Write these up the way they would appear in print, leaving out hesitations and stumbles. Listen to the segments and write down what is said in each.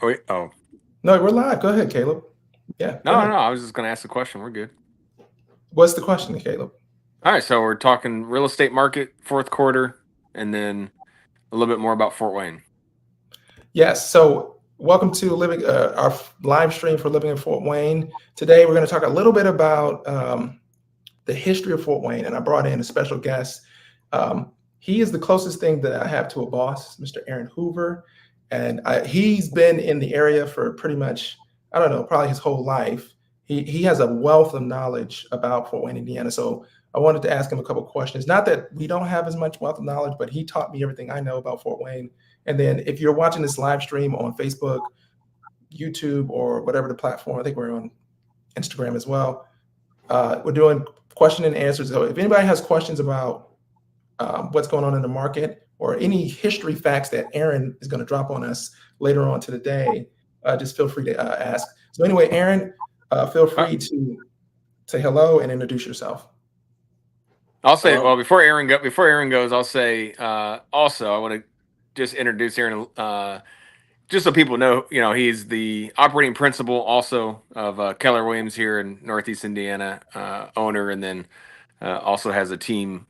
Wait, oh, No, we're live. Go ahead, Caleb. Yeah, go no, ahead. no. I was just going to ask the question. We're good. What's the question, Caleb? All right. So we're talking real estate market, fourth quarter, and then a little bit more about Fort Wayne. Yes. So, welcome to living our live stream for Living in Fort Wayne. Today, we're going to talk a little bit about the history of Fort Wayne, and I brought in a special guest. He is the closest thing that I have to a boss, Mr. Aaron Hoover, and he's been in the area for pretty much, I don't know, probably his whole life. He has a wealth of knowledge about Fort Wayne, Indiana. So I wanted to ask him a couple questions. Not that we don't have as much wealth of knowledge, but he taught me everything I know about Fort Wayne. And then if you're watching this live stream on Facebook, YouTube, or whatever the platform, I think we're on Instagram as well. We're doing question and answers. So if anybody has questions about what's going on in the market or any history facts that Aaron is going to drop on us later on to the day, just feel free to ask. So anyway, Aaron, feel free to say hello and introduce yourself. I'll say, well, before Aaron goes, I'll say also I want to just introduce Aaron, just so people know, he's the operating principal also of Keller Williams here in Northeast Indiana, owner, and then also has a team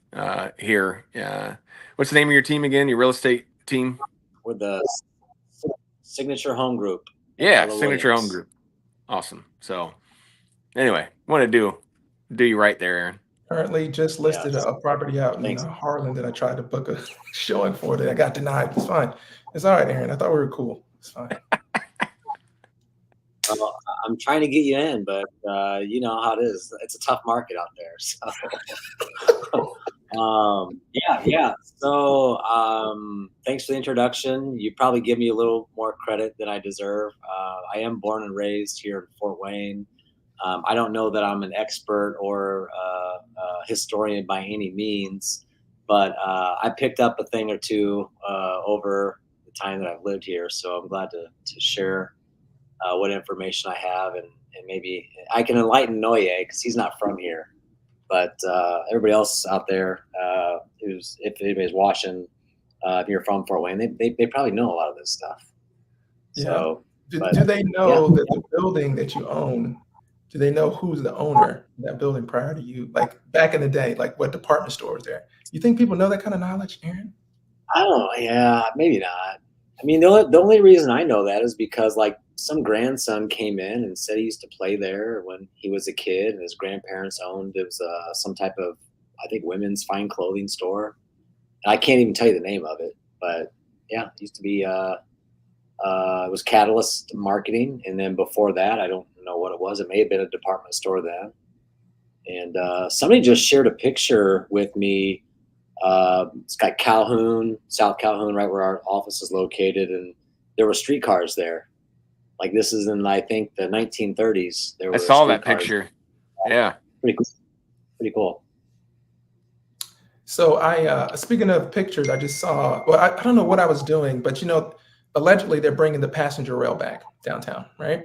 here. What's the name of your team again? Your real estate team? We're the Signature Home Group. Yeah, Signature Home Group. Awesome. So anyway, want to do you right there, Aaron. Currently just listed a property out in Harlan that I tried to book a showing for that I got denied. It's fine. It's all right, Aaron. I thought we were cool. It's fine. I'm trying to get you in, but you know how it is. It's a tough market out there. So yeah. So thanks for the introduction. You probably give me a little more credit than I deserve. I am born and raised here in Fort Wayne. I don't know that I'm an expert or a historian by any means, but I picked up a thing or two over the time that I've lived here. So I'm glad to share what information I have, and maybe I can enlighten Noye because he's not from here. But everybody else out there if anybody's watching, if you're from Fort Wayne, they probably know a lot of this stuff. Yeah. So, do they know that the building that you own? Do they know who's the owner of that building prior to you? Like back in the day, like what department store was there? You think people know that kind of knowledge, Aaron? I don't know. Yeah, maybe not. I mean, the only reason I know that is because like some grandson came in and said he used to play there when he was a kid, and his grandparents owned some type of, I think, women's fine clothing store. And I can't even tell you the name of it, but yeah, it used to be it was Catalyst Marketing, and then before that, I don't know what it was. It may have been a department store then. And somebody just shared a picture with me. It's got Calhoun, South Calhoun, right where our office is located, and there were streetcars there. Like this is in, I think, the 1930s. I saw that picture. Yeah, pretty cool. So speaking of pictures, I just saw. Well, I don't know what I was doing, but allegedly they're bringing the passenger rail back downtown, right?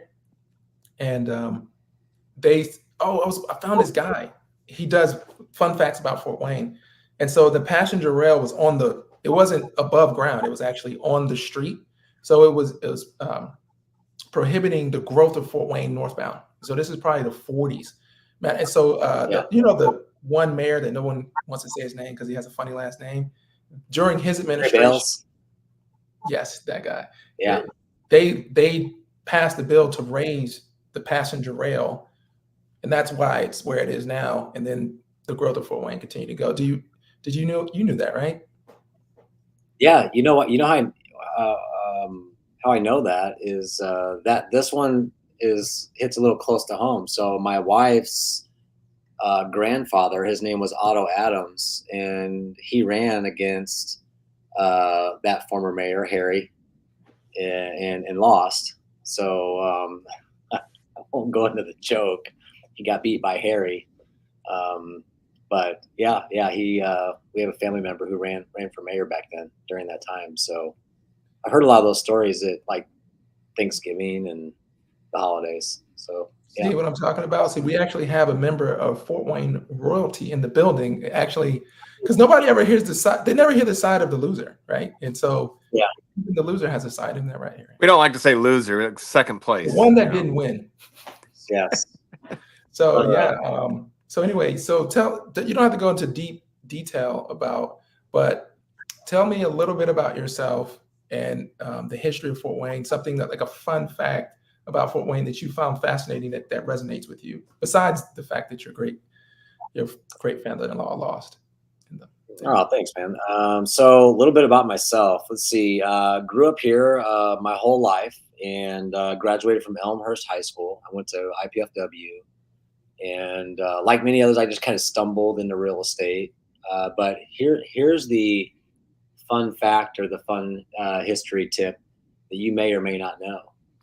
And I found this guy. He does fun facts about Fort Wayne. And so the passenger rail was it wasn't above ground. It was actually on the street. So it was prohibiting the growth of Fort Wayne northbound. So this is probably the 40s, man. And so, the one mayor that no one wants to say his name because he has a funny last name, during his administration. Yes, that guy. Yeah. They passed the bill to raise the passenger rail, and that's why it's where it is now. And then the growth of Fort Wayne continued to go. Did you know you knew that, right? Yeah, you know what? You know how I know that is that this one hits a little close to home. So my wife's grandfather, his name was Otto Adams, and he ran against that former mayor Harry, and lost. So I won't go into the joke. He got beat by Harry. But yeah, we have a family member who ran for mayor back then during that time. So I heard a lot of those stories at like Thanksgiving and the holidays. So yeah. See what I'm talking about? See, we actually have a member of Fort Wayne royalty in the building. Actually, because nobody ever hears the side. They never hear the side of the loser, right? And so Yeah. the loser has a side, isn't that right, Aaron? We don't like to say loser, like second place. The one that you know. didn't win. Yes. So yeah. So anyway, so you don't have to go into deep detail about, but tell me a little bit about yourself and the history of Fort Wayne. Something that, like a fun fact about Fort Wayne that you found fascinating that resonates with you, besides the fact that your great family-in-law lost. Oh, thanks, man. So a little bit about myself. Let's see. Grew up here my whole life and graduated from Elmhurst High School. I went to IPFW, and like many others, I just kind of stumbled into real estate. But here's the fun fact, or the fun history tip that you may or may not know.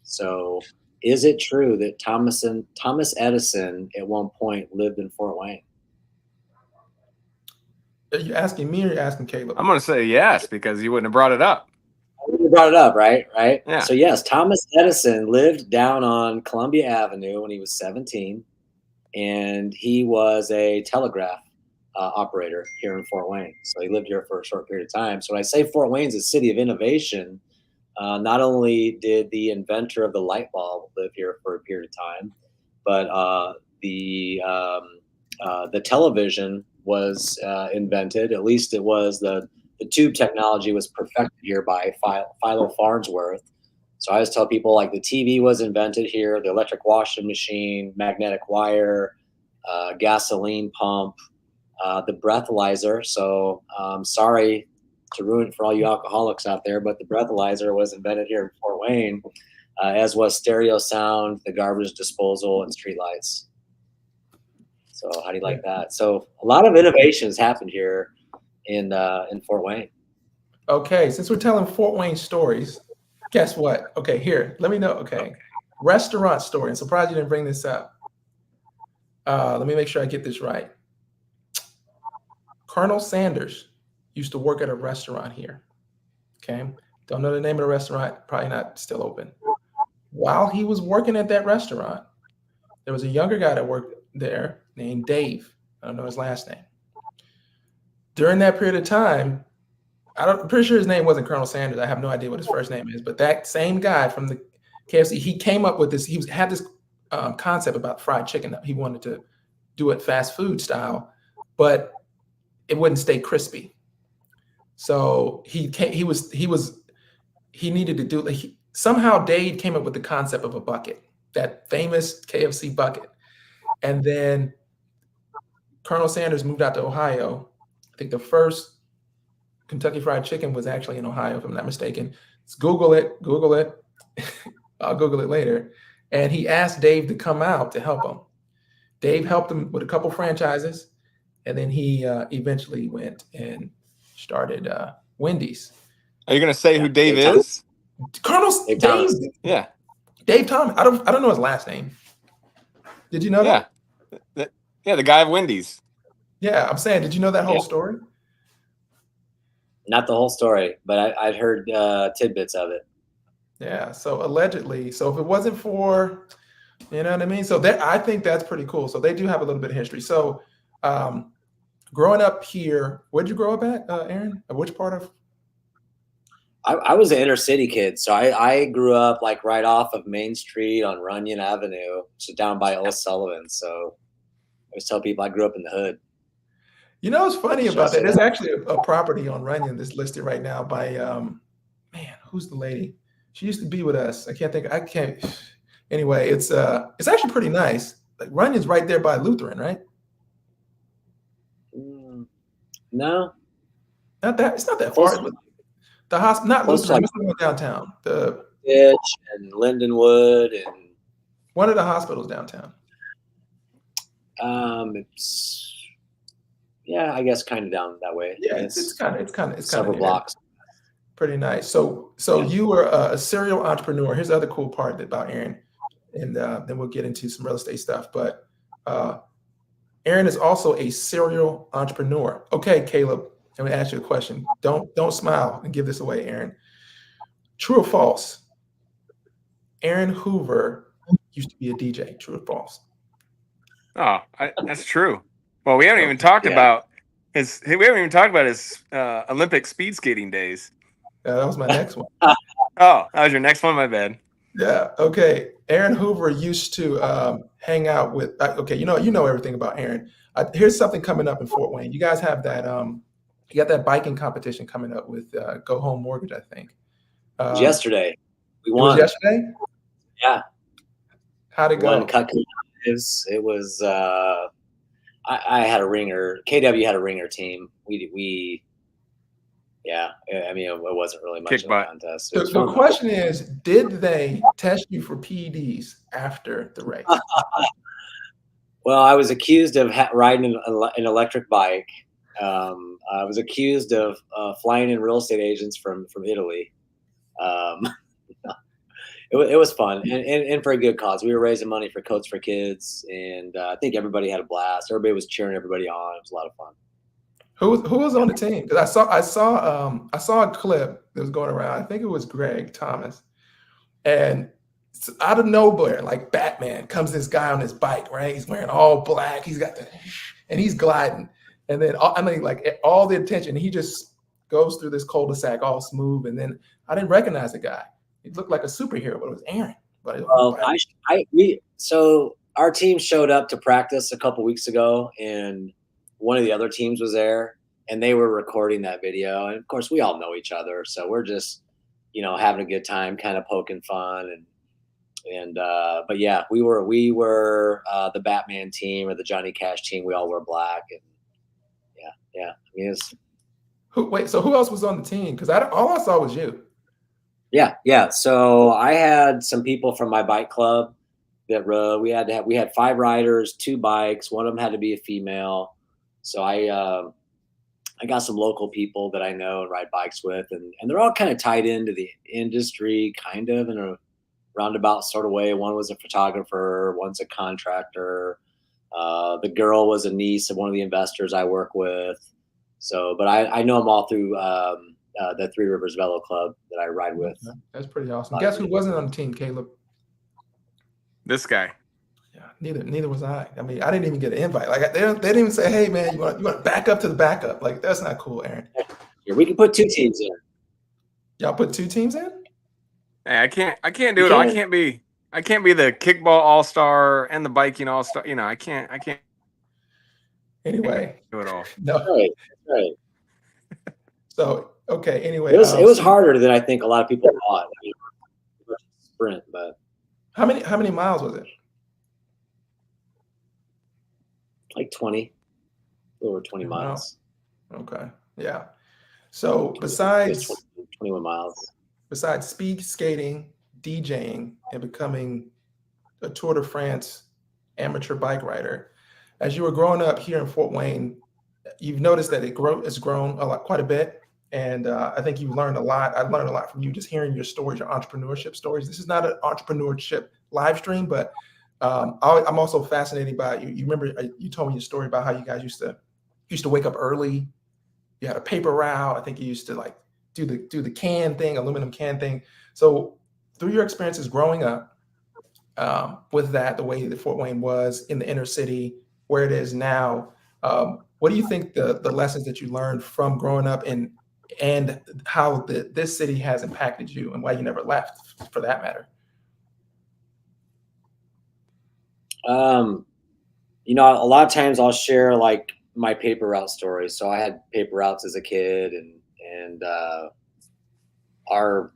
So, is it true that Thomas Edison at one point lived in Fort Wayne? Are you asking me or are you asking Caleb? I'm going to say yes, because you wouldn't have brought it up. You brought it up, right? Right. Yeah. So yes, Thomas Edison lived down on Columbia Avenue when he was 17, and he was a telegraph operator here in Fort Wayne. So he lived here for a short period of time. So when I say Fort Wayne's a city of innovation, not only did the inventor of the light bulb live here for a period of time, but the television was invented. At least it was the tube technology was perfected here by Philo Farnsworth. So I always tell people, like, the TV was invented here, the electric washing machine, magnetic wire, gasoline pump, the breathalyzer. So sorry to ruin it for all you alcoholics out there, but the breathalyzer was invented here in Fort Wayne, as was stereo sound, the garbage disposal, and streetlights. So how do you like that? So a lot of innovations happened here in Fort Wayne. Okay, since we're telling Fort Wayne stories, guess what? Okay, here, let me know. Okay, restaurant story. I'm surprised you didn't bring this up. Let me make sure I get this right. Colonel Sanders used to work at a restaurant here. Okay, don't know the name of the restaurant, probably not still open. While he was working at that restaurant, there was a younger guy that worked there named Dave. I don't know his last name. During that period of time, I'm pretty sure his name wasn't Colonel Sanders. I have no idea what his first name is, but that same guy from the KFC, he came up with this. He had this concept about fried chicken. He wanted to do it fast food style, but it wouldn't stay crispy. So he needed to do, somehow Dave came up with the concept of a bucket, that famous KFC bucket. And then Colonel Sanders moved out to Ohio. I think the first Kentucky Fried Chicken was actually in Ohio, if I'm not mistaken. Let's Google it. I'll Google it later. And he asked Dave to come out to help him. Dave helped him with a couple franchises, and then he eventually went and started Wendy's. Are you going to say who Dave is? Colonel Dave Thomas. Yeah. Dave Thomas. I don't know his last name. Did you know that? Yeah, the guy of Wendy's. Yeah, I'm saying, did you know that whole story? Not the whole story, but I'd heard tidbits of it. Yeah, so allegedly. So if it wasn't for, you know what I mean? So I think that's pretty cool. So they do have a little bit of history. So growing up here, where'd you grow up at, Aaron? Which part of? I was an inner city kid. So I grew up like right off of Main Street on Runyon Avenue, so down by O'Sullivan. So I always tell people I grew up in the hood. You know what's funny about that? There's actually a property on Runyon that's listed right now by, man, who's the lady? She used to be with us. Anyway, it's actually pretty nice. Like Runyon's right there by Lutheran, right? No. It's not that far. The hospital, not Lutheran, I'm downtown. The Ditch and Lindenwood and one of the hospitals downtown. Yeah, I guess kind of down that way. Yeah, it's kind of several blocks. Pretty nice. So you were a serial entrepreneur. Here's the other cool part about Aaron, and then we'll get into some real estate stuff. But Aaron is also a serial entrepreneur. Okay, Caleb, I'm gonna ask you a question. Don't smile and give this away, Aaron. True or false? Aaron Hoover used to be a DJ. True or false? Oh, that's true. Well, we haven't even talked about We haven't even talked about his Olympic speed skating days. That was my next one. Oh, that was your next one. My bad. Yeah. Okay. Aaron Hoover used to hang out with. Okay, you know everything about Aaron. Here's something coming up in Fort Wayne. You guys have that. You got that biking competition coming up with Go Home Mortgage, I think. It was yesterday. We It was won. yesterday. Yeah. How'd it go? One cut. It was. I had a ringer. KW had a ringer team. We. Yeah, I mean, it wasn't really much of a contest. The question is, did they test you for PEDs after the race? Well, I was accused of riding an electric bike. I was accused of flying in real estate agents from Italy. It was fun and for a good cause. We were raising money for Coats for Kids, and I think everybody had a blast. Everybody was cheering everybody on. It was a lot of fun. Who was on the team? Because I saw a clip that was going around. I think it was Greg Thomas, and out of nowhere, like Batman, comes this guy on his bike. Right, he's wearing all black. He's got and he's gliding, and then like all the attention. He just goes through this cul-de-sac all smooth, and then I didn't recognize the guy. He looked like a superhero, but it was Aaron. So our team showed up to practice a couple weeks ago, and one of the other teams was there, and they were recording that video. And of course, we all know each other, so we're just, having a good time, kind of poking fun. But yeah, we were the Batman team or the Johnny Cash team. We all wore black, and yeah. I mean, so who else was on the team? Because all I saw was you. Yeah. So I had some people from my bike club that rode. We had 5 riders, 2 bikes. One of them had to be a female. So I got some local people that I know and ride bikes with, and they're all kind of tied into the industry, kind of in a roundabout sort of way. One was a photographer, one's a contractor. The girl was a niece of one of the investors I work with. So, but I know them all through the Three Rivers Velo Club that I ride with. That's pretty awesome. Guess who wasn't on the team, Caleb? This guy. Yeah, neither was I. I mean, I didn't even get an invite. Like they didn't even say, "Hey, man, you want to back up to the backup?" Like that's not cool, Aaron. Yeah, we can put 2 teams in. Y'all put 2 teams in? Hey, I can't do it. I can't be the kickball all-star and the biking all-star. I can't. Anyway, do it all. No. Right. So okay. Anyway, it was harder than I think a lot of people thought. I mean, sprint, but how many miles was it? Like 20, over 20 miles. Okay. Yeah. So besides 21 miles. Besides speed skating, DJing, and becoming a Tour de France amateur bike rider, as you were growing up here in Fort Wayne, you've noticed that it's grown quite a bit. And I think you've learned a lot. I've learned a lot from you just hearing your stories, your entrepreneurship stories. This is not an entrepreneurship live stream, but I'm also fascinated by you. You remember you told me your story about how you guys used to wake up early. You had a paper route. I think you used to like do the can thing, aluminum can thing. So through your experiences growing up with that, the way that Fort Wayne was in the inner city, where it is now, what do you think the lessons that you learned from growing up and how this city has impacted you and why you never left, for that matter? A lot of times I'll share like my paper route stories. So I had paper routes as a kid, and our,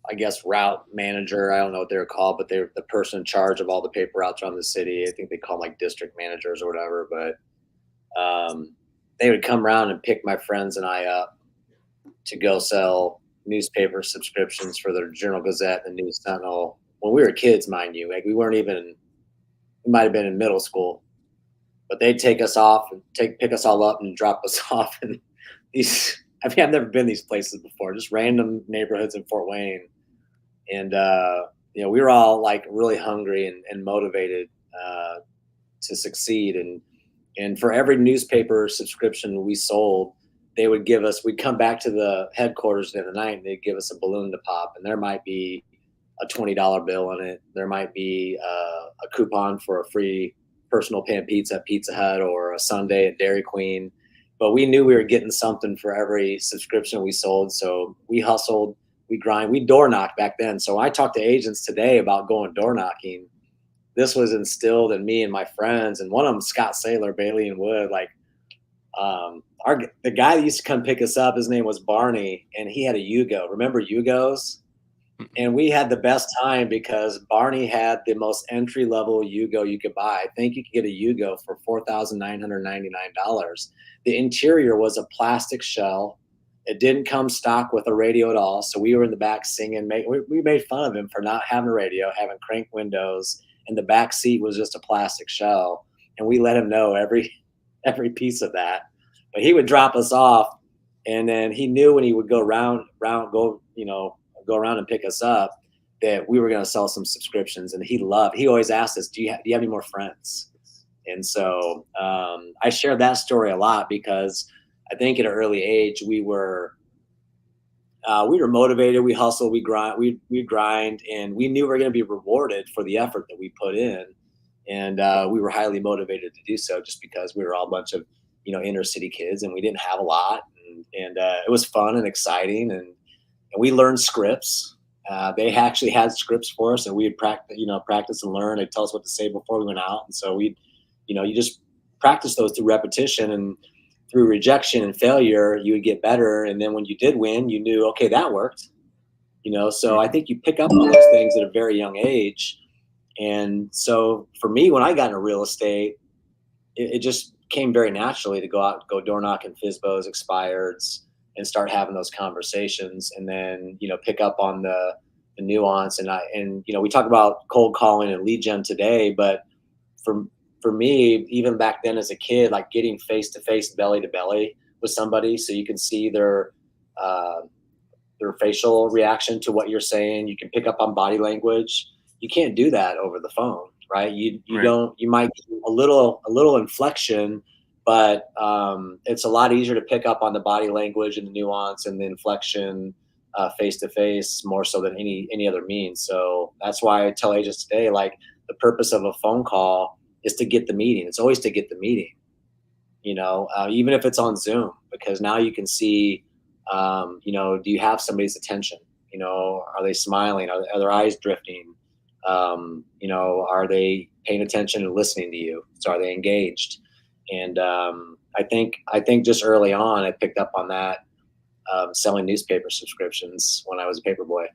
I guess, route manager, I don't know what they're called, but they're the person in charge of all the paper routes around the city. I think they call them like district managers or whatever, but they would come around and pick my friends and I up to go sell newspaper subscriptions for the Journal Gazette and the News Sentinel when we were kids, mind you. Like we might have been in middle school, but they'd take us off and pick us all up and drop us off in these. I mean, I've never been these places before, just random neighborhoods in Fort Wayne. And, we were all like really hungry and motivated to succeed. And for every newspaper subscription we sold, we'd come back to the headquarters in the night and they'd give us a balloon to pop. And there might be a $20 bill in it. There might be a coupon for a free personal pan pizza at Pizza Hut or a sundae at Dairy Queen. but we knew we were getting something for every subscription we sold. So we hustled, we grind, we door knocked back then. So when I talk to agents today about going door knocking, this was instilled in me and my friends. And one of them, Scott Saylor, Bailey and Wood, like the guy that used to come pick us up, his name was Barney, and he had a Yugo. Remember Yugos? And we had the best time because Barney had the most entry level Yugo you could buy. I think you could get a Yugo for $4,999. The interior was a plastic shell. It didn't come stock with a radio at all. So we were in the back singing. We made fun of him for not having a radio, having cranked windows, and the back seat was just a plastic shell. And we let him know every piece of that. But he would drop us off, and then he knew when he would go around and pick us up that we were going to sell some subscriptions. And he always asked us, do you have any more friends? And so I share that story a lot because I think at an early age we were motivated, we hustled, we grind, and we knew we were going to be rewarded for the effort that we put in. And we were highly motivated to do so just because we were all a bunch of, inner city kids, and we didn't have a lot. And it was fun and exciting. And we learned scripts. They actually had scripts for us, and we'd practice and learn. They'd tell us what to say before we went out. And so you just practice those through repetition, and through rejection and failure, you would get better. And then when you did win, you knew, okay, that worked. So I think you pick up on those things at a very young age. And so for me, when I got into real estate, it just came very naturally to go out, go door knocking FSBOs, expireds, and start having those conversations, and then pick up on the nuance. And we talk about cold calling and lead gen today, but for me, even back then as a kid, like getting face to face, belly to belly with somebody, so you can see their facial reaction to what you're saying. You can pick up on body language. You can't do that over the phone, right? You might get a little inflection, but it's a lot easier to pick up on the body language and the nuance and the inflection face to face, more so than any other means. So that's why I tell agents today, like, the purpose of a phone call is to get the meeting. It's always to get the meeting, even if it's on Zoom, because now you can see, do you have somebody's attention? Are they smiling? Are their eyes drifting? Are they paying attention and listening to you? So are they engaged? And I think just early on, I picked up on that, selling newspaper subscriptions when I was a paper boy.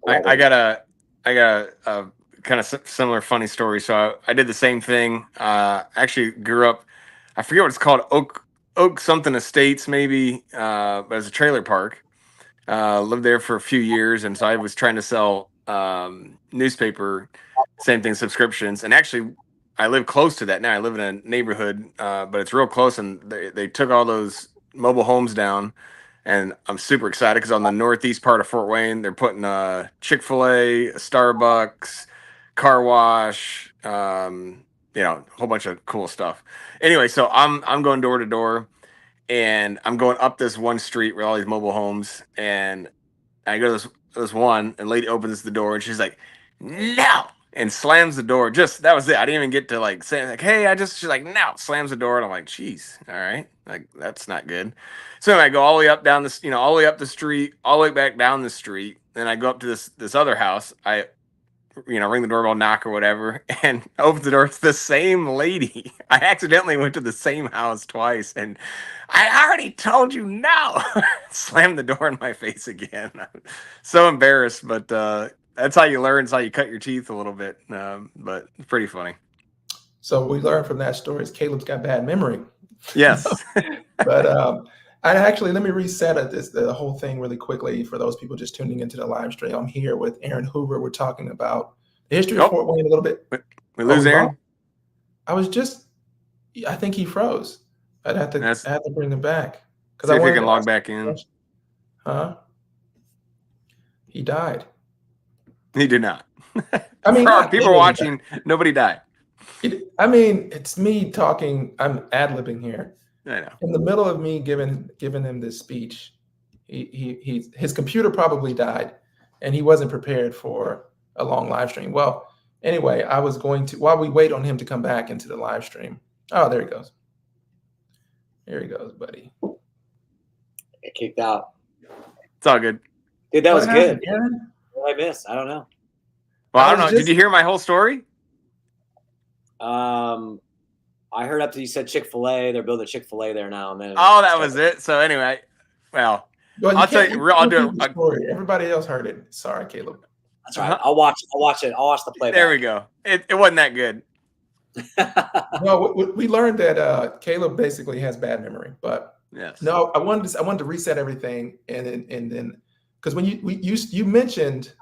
I got a kind of similar funny story. So I did the same thing. Actually grew up, I forget what it's called, Oak something Estates maybe, but it was a trailer park. Lived there for a few years, and so I was trying to sell newspaper, same thing, subscriptions. And actually, I live close to that now. I live in a neighborhood, but it's real close, and they took all those mobile homes down. And I'm super excited because on the northeast part of Fort Wayne, they're putting a Chick-fil-A, a Starbucks, car wash, a whole bunch of cool stuff. Anyway, so I'm going door to door, and I'm going up this one street with all these mobile homes, and I go to this one, and lady opens the door, and she's like, "No," and slams the door. Just that was it. I didn't even get to say like, "Hey," she's like, "No," slams the door, and I'm like, "Geez, all right, like that's not good." So I go all the way up down this, all the way up the street, all the way back down the street. Then I go up to this other house. I ring the doorbell, knock or whatever, and open the door. It's the same lady. I accidentally went to the same house twice, and I already told you no. Slammed the door in my face again. I'm so embarrassed, but that's how you learn. It's how you cut your teeth a little bit. But it's pretty funny. So we learned from that story is Caleb's got bad memory. Yes. But let me reset the whole thing really quickly for those people just tuning into the live stream. I'm here with Aaron Hoover. We're talking about the history of Fort Wayne a little bit. We lose Aaron? I think he froze. I have to bring him back. See if he can log back in. Huh? He died. He did not. I mean, for our people watching, nobody died. It's me talking. I'm ad-libbing here. I know. In the middle of me giving him this speech, his computer probably died, and he wasn't prepared for a long live stream. Well, anyway, I was going to, while we wait on him to come back into the live stream. Oh, there he goes. Here he goes, buddy. Get kicked out. It's all good. Dude, that was good. Aaron? What did I miss? I don't know. Well, I don't know. Did you hear my whole story? I heard up to you said Chick-fil-A. They're building a Chick-fil-A there now. And then that was it. So anyway, well I'll tell you. I'll do it. Everybody else heard it. Sorry, Caleb. That's right. I'll watch it. I'll watch the playback. There we go. It wasn't that good. No, we learned that Caleb basically has bad memory, but yes. No, I wanted to reset everything, and then because when you mentioned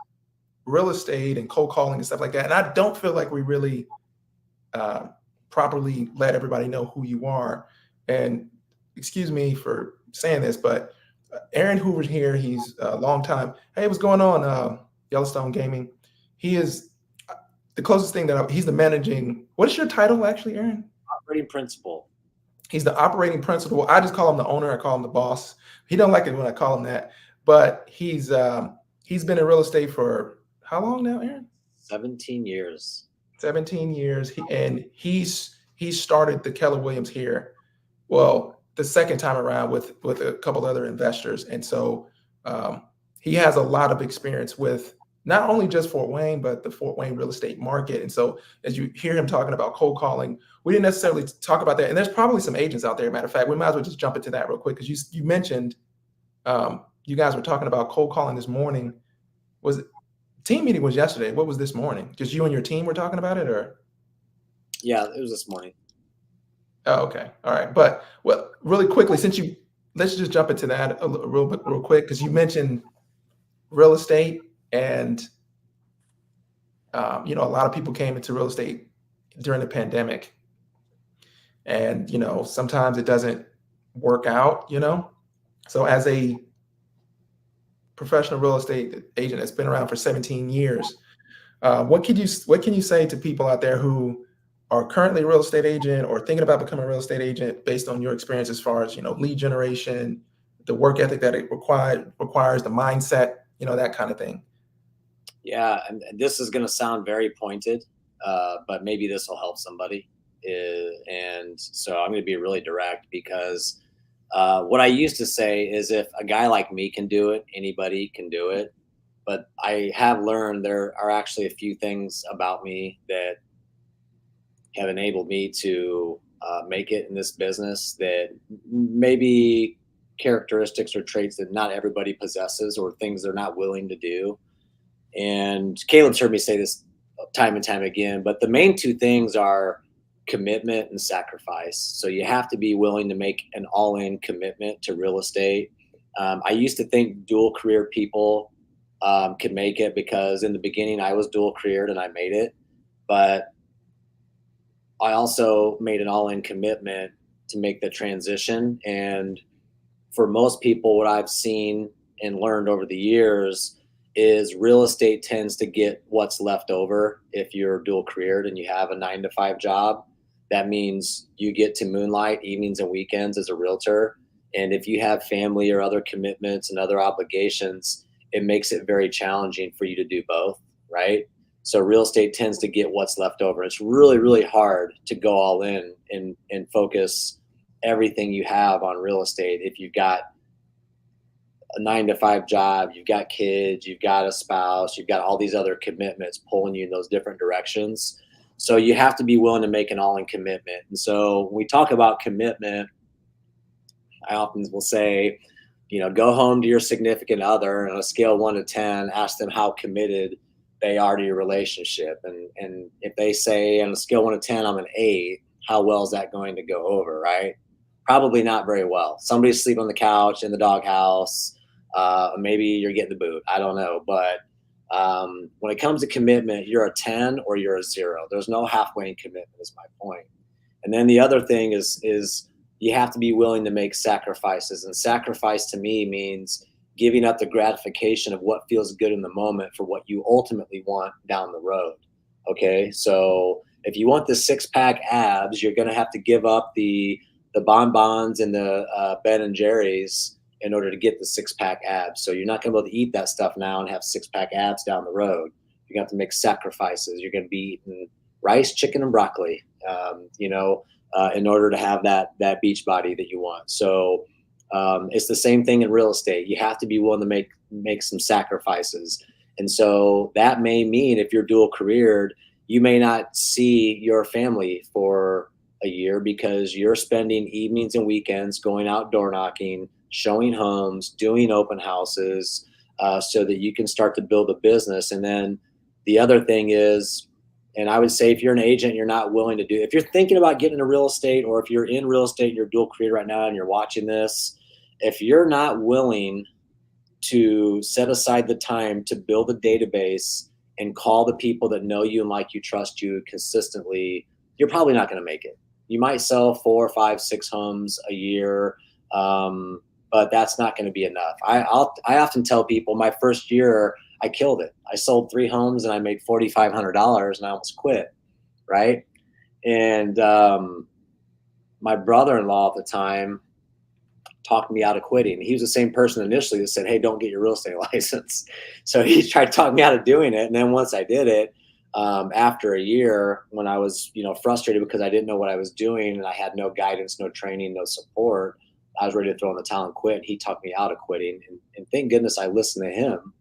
real estate and cold calling and stuff like that, and I don't feel like we really properly let everybody know who you are. And excuse me for saying this, but Aaron Hoover's here. He's a long time. Hey, what's going on? Yellowstone Gaming. He is the closest thing he's the managing. What is your title actually, Aaron? Operating principal. He's the operating principal. I just call him the owner. I call him the boss. He don't like it when I call him that, but he's been in real estate for how long now, Aaron? 17 years. 17 years. He started the Keller Williams here. Well, the second time around with a couple other investors. And so he has a lot of experience with not only just Fort Wayne, but the Fort Wayne real estate market. And so as you hear him talking about cold calling, we didn't necessarily talk about that. And there's probably some agents out there. Matter of fact, we might as well just jump into that real quick, because you mentioned you guys were talking about cold calling this morning. Team meeting was yesterday. What was this morning? Just you and your team were talking about it, or? Yeah, it was this morning. Oh, okay. All right. But really quickly, let's just jump into that real quick, because you mentioned real estate, and a lot of people came into real estate during the pandemic, and sometimes it doesn't work out. So as a professional real estate agent that's been around for 17 years, what can you say to people out there who are currently a real estate agent or thinking about becoming a real estate agent, based on your experience as far as lead generation, the work ethic that it requires, the mindset, that kind of thing? Yeah, and this is going to sound very pointed, but maybe this will help somebody. And so I'm going to be really direct, because what I used to say is, if a guy like me can do it, anybody can do it. But I have learned there are actually a few things about me that have enabled me to make it in this business, that maybe characteristics or traits that not everybody possesses, or things they're not willing to do. And Caleb's heard me say this time and time again, but the main two things are commitment and sacrifice. So you have to be willing to make an all-in commitment to real estate. I used to think dual career people could make it, because in the beginning I was dual careered and I made it, but I also made an all-in commitment to make the transition. And for most people, what I've seen and learned over the years is real estate tends to get what's left over. If you're dual careered and you have a 9-to-5 job, that means you get to moonlight evenings and weekends as a realtor. And if you have family or other commitments and other obligations, it makes it very challenging for you to do both, right? So real estate tends to get what's left over. It's really, really hard to go all in and focus everything you have on real estate if you've got a 9-to-5 job, you've got kids, you've got a spouse, you've got all these other commitments pulling you in those different directions. So you have to be willing to make an all-in commitment. And so when we talk about commitment, I often will say, go home to your significant other, and on a scale of 1 to 10, ask them how committed they are to your relationship. And if they say on a scale of 1 to 10, I'm an 8, how well is that going to go over, right? Probably not very well. Somebody's sleeping on the couch in the doghouse. Maybe you're getting the boot. I don't know. But when it comes to commitment, you're a 10 or you're a 0. There's no halfway in commitment, is my point. And then the other thing is you have to be willing to make sacrifices. And sacrifice to me means giving up the gratification of what feels good in the moment for what you ultimately want down the road. Okay, so if you want the 6-pack abs, you're going to have to give up the bonbons and the Ben and Jerry's in order to get the 6-pack abs. So you're not going to be able to eat that stuff now and have 6-pack abs down the road. You're going to have to make sacrifices. You're going to be eating rice, chicken, and broccoli. in order to have that beach body that you want. So it's the same thing in real estate. You have to be willing to make some sacrifices. And so that may mean if you're dual careered, you may not see your family for a year because you're spending evenings and weekends going out door knocking, showing homes, doing open houses, so that you can start to build a business. And then the other thing is, and I would say if you're an agent, you're not willing to if you're thinking about getting into real estate, or if you're in real estate, you're dual career right now and you're watching this, if you're not willing to set aside the time to build a database and call the people that know you and like you, trust you consistently, you're probably not going to make it. You might sell 4, 5, 6 homes a year, but that's not going to be enough. I often tell people my first year, I killed it. I sold 3 homes and I made $4,500 and I almost quit. Right. And my brother-in-law at the time talked me out of quitting. He was the same person initially that said, hey, don't get your real estate license. So he tried to talk me out of doing it. And then once I did it, after a year, when I was, frustrated because I didn't know what I was doing and I had no guidance, no training, no support, I was ready to throw in the towel and quit. He talked me out of quitting. And thank goodness I listened to him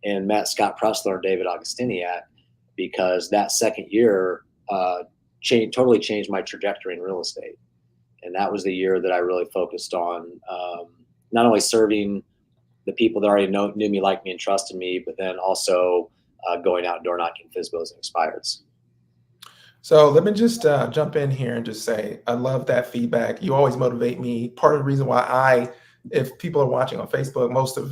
and met Scott Pressler and David Augustiniak, because that second year totally changed my trajectory in real estate. And that was the year that I really focused on not only serving the people that already knew me, liked me, and trusted me, but then also going out door knocking FSBOs and expireds. So let me just jump in here and just say, I love that feedback. You always motivate me. Part of the reason why if people are watching on Facebook, most of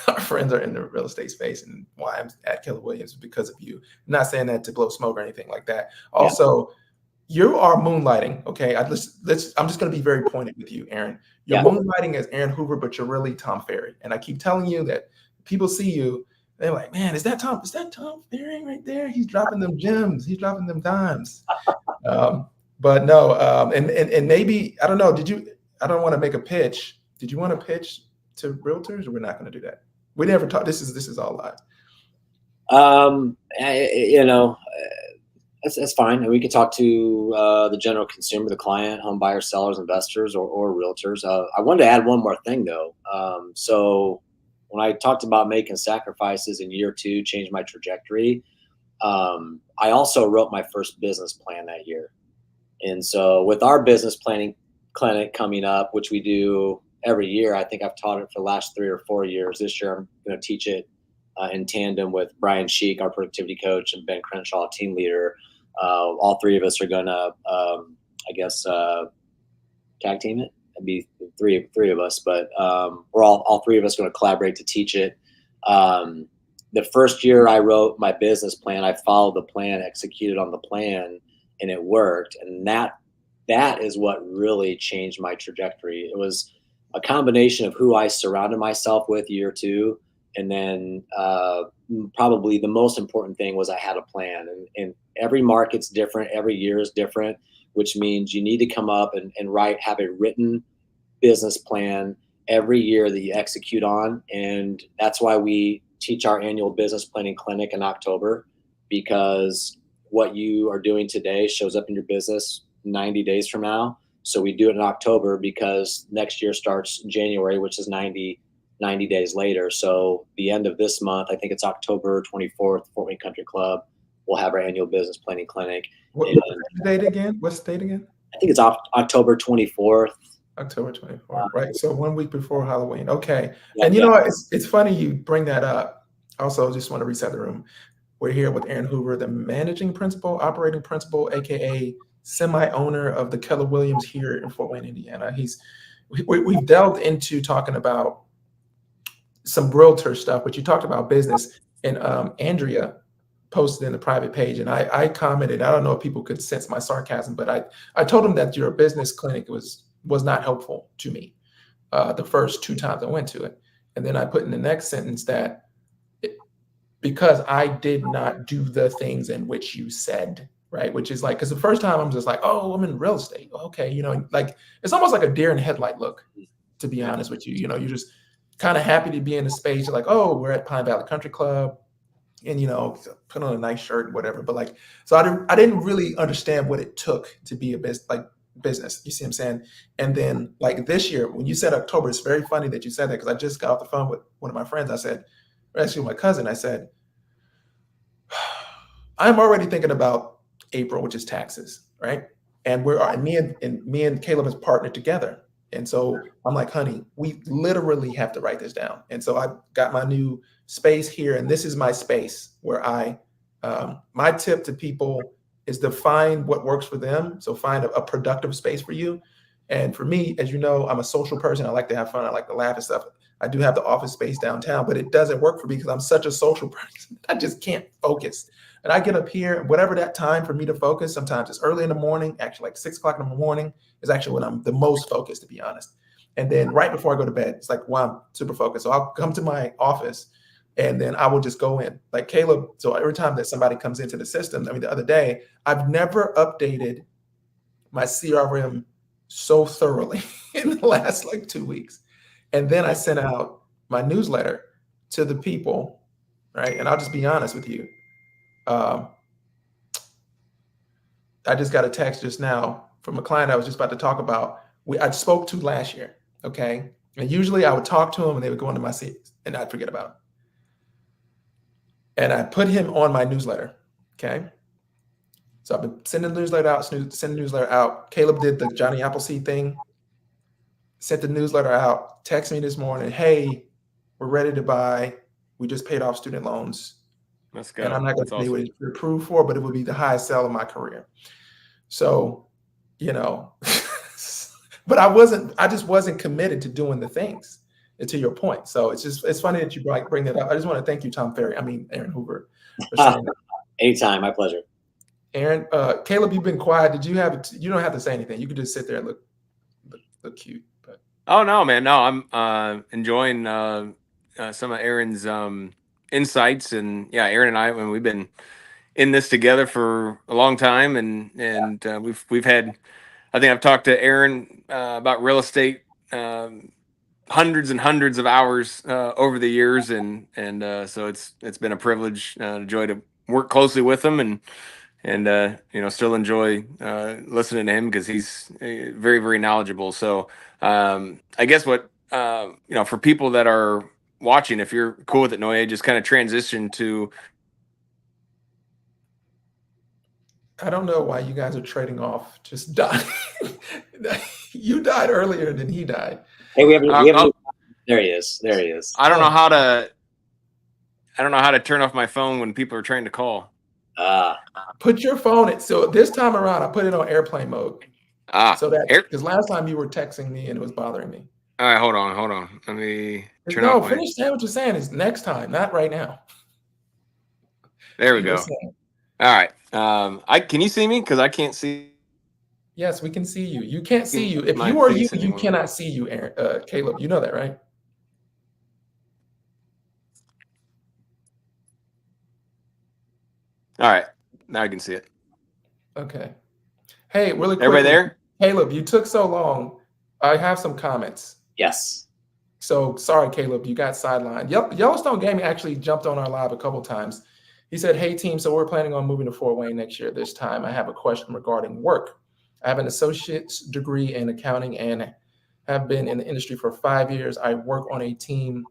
our friends are in the real estate space, and why I'm at Keller Williams is because of you. I'm not saying that to blow smoke or anything like that. Also, you are moonlighting. Okay. I'm just going to be very pointed with you, Aaron. You're moonlighting as Aaron Hoover, but you're really Tom Ferry. And I keep telling you that people see you, they're like, man, is that Tom Ferry right there? He's dropping them gems. He's dropping them dimes. But no, and maybe, I don't know, I don't want to make a pitch. Did you want to pitch to realtors, or we're not going to do that? We never talk. This is all live. That's fine. And we could talk to the general consumer, the client, home buyers, sellers, investors, or realtors. I wanted to add one more thing though. So when I talked about making sacrifices in year 2, changed my trajectory, I also wrote my first business plan that year. And so with our business planning clinic coming up, which we do every year, I think I've taught it for the last 3 or 4 years. This year, I'm going to teach it in tandem with Brian Sheik, our productivity coach, and Ben Crenshaw, team leader. All 3 of us are going to, tag team it. It'd be three of us, but we're all 3 of us going to collaborate to teach it. The first year I wrote my business plan, I followed the plan, executed on the plan, and it worked. And that is what really changed my trajectory. It was a combination of who I surrounded myself with year 2. And then probably the most important thing was I had a plan, and every market's different. Every year is different, which means you need to come up and have a written business plan every year that you execute on. And that's why we teach our annual business planning clinic in October, because what you are doing today shows up in your business 90 days from now. So we do it in October because next year starts January, which is 90 days later. So the end of this month, I think it's October 24th, Fort Wayne Country Club, we'll have our annual business planning clinic. What's the date again? I think it's October 24th. October 24th, right? So 1 week before Halloween. Okay. And you know, it's funny you bring that up. Also, just want to reset the room. We're here with Aaron Hoover, the managing principal, operating principal, AKA semi-owner of the Keller Williams here in Fort Wayne, Indiana. We've delved into talking about some realtor stuff, but you talked about business, and Andrea posted in the private page, and I commented. I don't know if people could sense my sarcasm, but I told them that your business clinic was not helpful to me the first 2 times I went to it, and then I put in the next sentence that because I did not do the things in which you said, right? Which is like, because the first time I'm just like, oh, I'm in real estate, okay, like it's almost like a deer in headlight look, to be honest with you. You're just kind of happy to be in the space. You're like, oh, we're at Pine Valley Country Club, and put on a nice shirt and whatever. But like, so I didn't really understand what it took to be a business, like business. You see what I'm saying? And then like this year, when you said October, it's very funny that you said that because I just got off the phone with one of my friends. I said, or actually my cousin, I said, I'm already thinking about April, which is taxes, right? And me and Caleb has partnered together. And so I'm like, honey, we literally have to write this down. And so I got my new space here, and this is my space where my tip to people is to find what works for them. So find a productive space for you. And for me, as you know, I'm a social person. I like to have fun. I like to laugh and stuff. I do have the office space downtown, but it doesn't work for me because I'm such a social person. I just can't focus. And I get up here, whatever that time for me to focus, sometimes it's early in the morning, actually like 6 o'clock in the morning is actually when I'm the most focused, to be honest. And then right before I go to bed, it's like, wow, I'm super focused. So I'll come to my office and then I will just go in like Caleb. So every time that somebody comes into the system, I mean, the other day, I've never updated my CRM so thoroughly in the last like 2 weeks. And then I sent out my newsletter to the people, right? And I'll just be honest with you. I just got a text just now from a client I was just about to talk about. I spoke to last year, okay? And usually I would talk to him and they would go into my seat and I'd forget about him. And I put him on my newsletter, okay? So I've been sending the newsletter out, Caleb did the Johnny Appleseed thing, sent the newsletter out, texted me this morning, hey, we're ready to buy. We just paid off student loans. Let's go. And I'm not going to tell you what it's approved for, but it would be the highest sale of my career. So, you know, but I just wasn't committed to doing the things, to your point. So it's funny that you bring that up. I just want to thank you, Aaron Hoover, for saying that. Anytime, my pleasure. Aaron, Caleb, you've been quiet. You don't have to say anything. You can just sit there and look cute. But oh no, man, no, I'm enjoying some of Aaron's insights, and yeah, Aaron and I, when we've been in this together for a long time, and we've had, I think I've talked to Aaron about real estate hundreds and hundreds of hours over the years, and so it's been a privilege, a joy to work closely with him, and still enjoy listening to him because he's very, very knowledgeable. So I guess what for people that are watching, if you're cool with it, Noe, just kind of transition to. I don't know why you guys are trading off. Just die. You died earlier than he died. Hey, we have there he is. There he is. I don't know how to turn off my phone when people are trying to call. Put your phone in. So this time around, I put it on airplane mode. So that because last time you were texting me and it was bothering me. All right, hold on. Let me turn off. Finish saying what you're saying. Is next time, not right now. There we go. All right. Can you see me? Because I can't see. Yes, we can see you. You can't see you. If you are you, you cannot see you, Aaron. Caleb, you know that, right? All right. Now I can see it. Okay. Hey, really quick. Everybody there? Caleb, you took so long. I have some comments. Yes. So sorry, Caleb, you got sidelined. Yellowstone Gaming actually jumped on our live a couple times. He said, hey, team, so we're planning on moving to Fort Wayne next year. This time I have a question regarding work. I have an associate's degree in accounting and have been in the industry for 5 years. I work on a team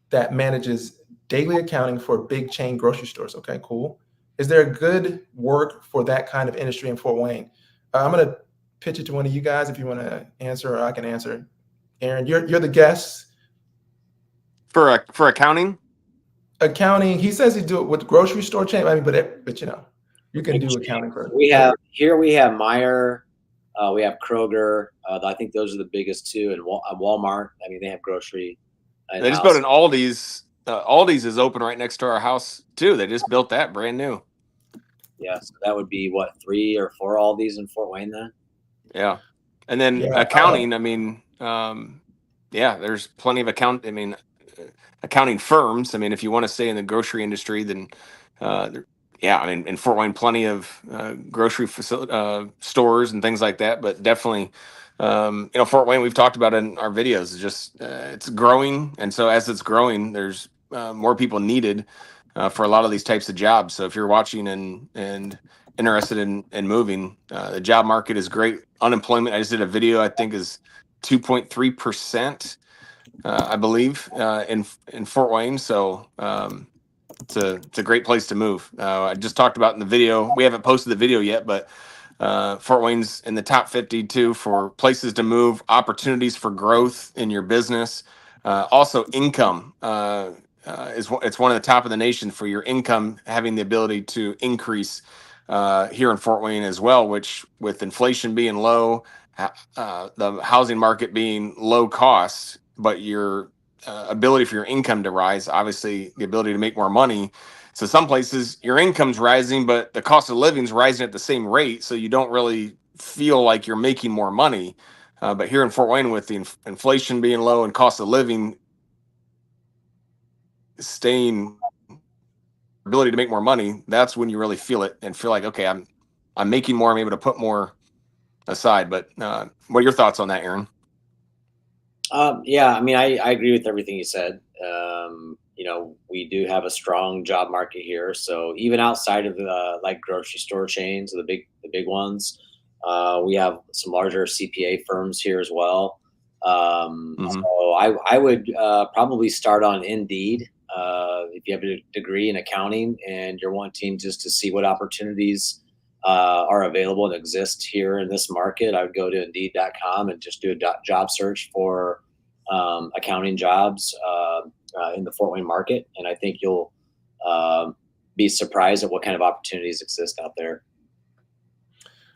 that manages daily accounting for big chain grocery stores. Okay, cool. Is there a good work for that kind of industry in Fort Wayne? I'm going to pitch it to one of you guys if you want to answer, or I can answer. Aaron, you're the guest. For accounting? Accounting. He says he do it with grocery store chain. I mean, but you can do accounting for. We have Meijer, we have Kroger. I think those are the biggest two, and Walmart. I mean, they have grocery. They just built an Aldi's. Aldi's is open right next to our house too. They just built that brand new. Yeah, so that would be what, 3 or 4 Aldi's in Fort Wayne then? Yeah, and then accounting. I mean, there's plenty of accounting firms. I mean, if you want to stay in the grocery industry, then in Fort Wayne, plenty of grocery stores and things like that. But definitely, Fort Wayne, we've talked about it in our videos. It's just it's growing, and so as it's growing, there's more people needed for a lot of these types of jobs. So if you're watching and interested in moving. The job market is great. Unemployment, I just did a video, I think is 2.3%, I believe, in Fort Wayne. So it's a great place to move. I just talked about in the video. We haven't posted the video yet, but Fort Wayne's in the top 50 too for places to move, opportunities for growth in your business. Also, income it's one of the top of the nation for your income, having the ability to increase here in Fort Wayne as well. Which, with inflation being low, the housing market being low cost, but your ability for your income to rise, obviously the ability to make more money. So some places your income's rising, but the cost of living is rising at the same rate. So you don't really feel like you're making more money. But here in Fort Wayne, with the inflation being low and cost of living staying, ability to make more money, that's when you really feel it and feel like, okay, I'm making more. I'm able to put more aside. But what are your thoughts on that, Aaron? Yeah, I mean, I agree with everything you said. We do have a strong job market here. So even outside of the like grocery store chains, the big ones, we have some larger CPA firms here as well. So I would probably start on Indeed if you have a degree in accounting and you're wanting just to see what opportunities are available and exist here in this market. I would go to Indeed.com and just do a job search for accounting jobs in the Fort Wayne market, and I think you'll be surprised at what kind of opportunities exist out there.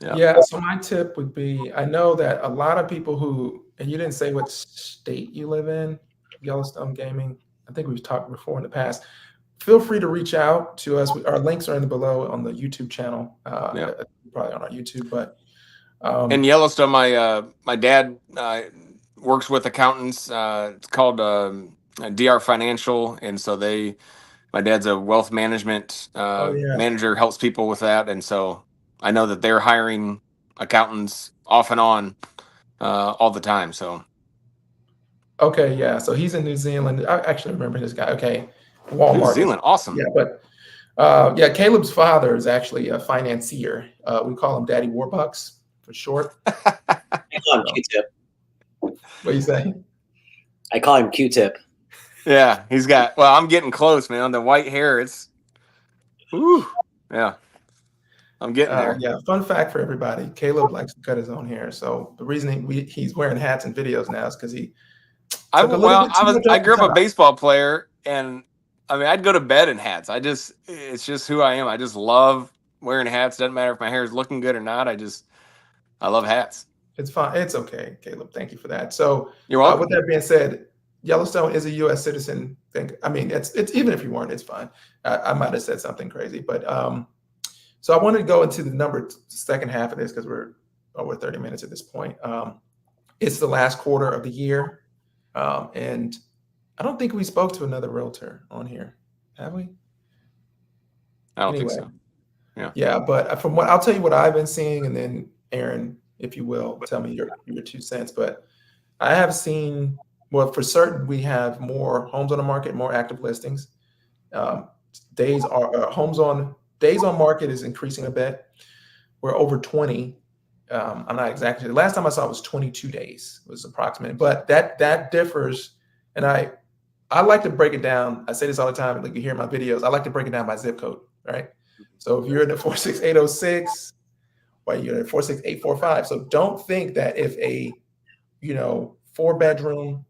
Yeah. So my tip would be, I know that a lot of people who, and you didn't say what state you live in, Yellowstone Gaming. I think we've talked before in the past. Feel free to reach out to us. Our links are in the below on the YouTube channel. Probably on our YouTube, but in Yellowstone, my dad works with accountants. It's called DR Financial, and so my dad's a wealth management manager, helps people with that, and so I know that they're hiring accountants off and on all the time. So okay, yeah. So he's in New Zealand. I actually remember this guy. Okay, Walmart. New Zealand, awesome. Yeah, but Caleb's father is actually a financier. We call him Daddy Warbucks for short. I call him Q-Tip. What do you say? I call him Q-Tip. Yeah, he's got. Well, I'm getting close, man. The white hair, it's. Whew, yeah. I'm getting there. Yeah, fun fact for everybody. Caleb likes to cut his own hair. So the reason he's wearing hats in videos now is because I grew up a baseball player, and I mean, I'd go to bed in hats. It's just who I am. I just love wearing hats. Doesn't matter if my hair is looking good or not. I love hats. It's fine. It's okay, Caleb. Thank you for that. So you're welcome. With that being said, Yellowstone is a U.S. citizen thing. I mean, it's even if you weren't, it's fine. I might have said something crazy, but so I wanted to go into the second half of this because we're over 30 minutes at this point. It's the last quarter of the year, and I don't think we spoke to another realtor on here, have we? I don't think so. Yeah, but from what I'll tell you what I've been seeing, and then Aaron, if you will, tell me your 2 cents. But I have seen, well, for certain, we have more homes on the market, more active listings. Days on market is increasing a bit. We're over 20. I'm not exactly. The last time I saw it was 22 days. It was approximate, but that differs. And I like to break it down. I say this all the time, like you hear in my videos. I like to break it down by zip code, right? So if you're in the 46806, well, you're in 46845. So don't think that if a 4-bedroom,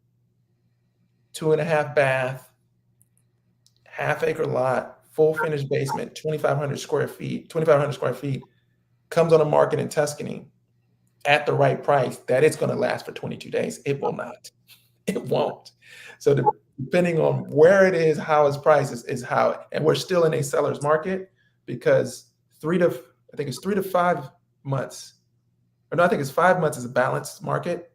2.5 bath, half-acre lot, full finished basement, 2,500 square feet comes on the market in Tuscany at the right price, that it's going to last for 22 days. It will not. It won't. So depending on where it is, how it's priced is how, and we're still in a seller's market because 3 to 5 months, or no, I think it's 5 months is a balanced market,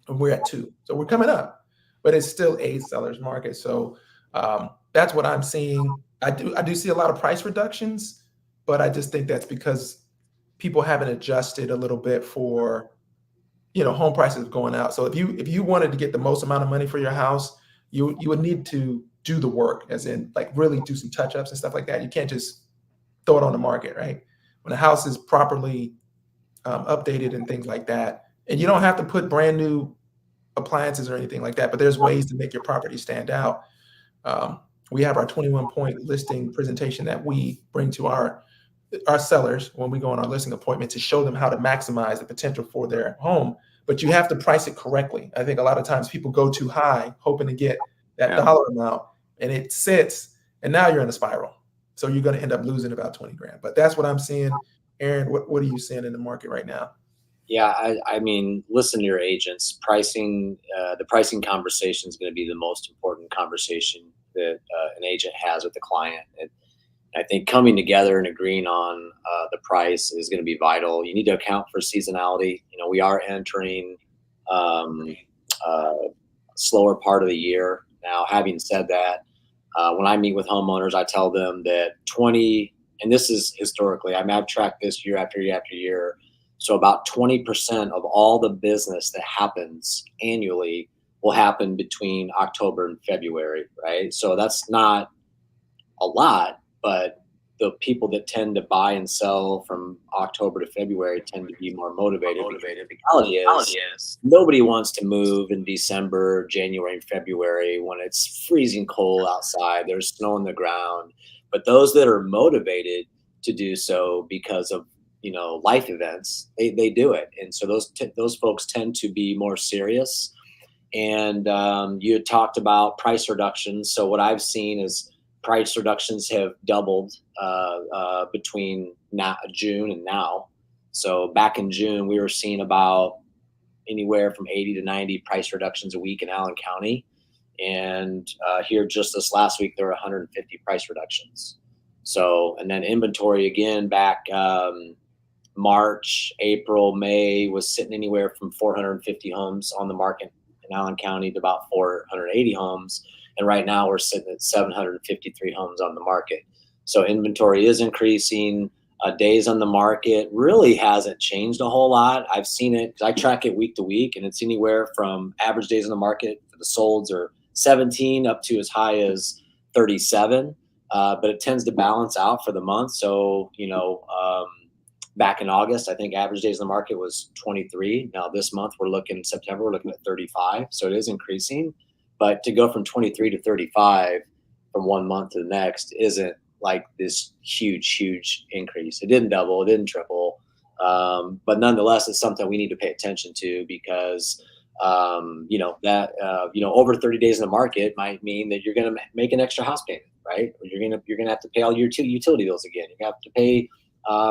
and we're at 2. So we're coming up, but it's still a seller's market. So that's what I'm seeing. I do see a lot of price reductions, but I just think that's because people haven't adjusted a little bit for, home prices going out. So if you wanted to get the most amount of money for your house, you would need to do the work, as in like really do some touch-ups and stuff like that. You can't just throw it on the market, right? when the house is properly updated and things like that. And you don't have to put brand new appliances or anything like that, but there's ways to make your property stand out. We have our 21-point listing presentation that we bring to our sellers when we go on our listing appointment to show them how to maximize the potential for their home. But you have to price it correctly. I think a lot of times people go too high, hoping to get that dollar amount, and it sits, and now you're in a spiral. So you're going to end up losing about 20 grand. But that's what I'm seeing. Aaron, what are you seeing in the market right now? Yeah, I mean, listen to your agents. Pricing, the pricing conversation is going to be the most important conversation that an agent has with the client. And I think coming together and agreeing on the price is going to be vital. You need to account for seasonality. You know, we are entering slower part of the year. Now, having said that, when I meet with homeowners, I tell them that 20, and this is historically, I mean, I've tracked this year after year after year. So about 20% of all the business that happens annually will happen between October and February, right? So that's not a lot, but the people that tend to buy and sell from October to February tend to be more motivated. The reality is nobody wants to move in December, January, and February when it's freezing cold outside, there's snow on the ground. But those that are motivated to do so because of, you know, life events, they do it. And so those folks tend to be more serious. And you had talked about price reductions. So what I've seen is price reductions have doubled between June and now. So back in June, we were seeing about anywhere from 80 to 90 price reductions a week in Allen County. And here just this last week, there were 150 price reductions. So, and then inventory again back March, April, May was sitting anywhere from 450 homes on the market in Allen County to about 480 homes. And right now we're sitting at 753 homes on the market. So inventory is increasing. Days on the market really hasn't changed a whole lot. I've seen it, I track it week to week, and it's anywhere from average days on the market for the solds are 17 up to as high as 37. But it tends to balance out for the month. So, you know, back in August, I think average days on the market was 23. Now this month September, we're looking at 35. So it is increasing, but to go from 23 to 35 from one month to the next isn't like this huge increase. It didn't double, it didn't triple. But nonetheless, it's something we need to pay attention to because, you know, that, you know, over 30 days in the market might mean that you're going to make an extra house payment, right? You're going to have to pay all your utility bills again. You have to pay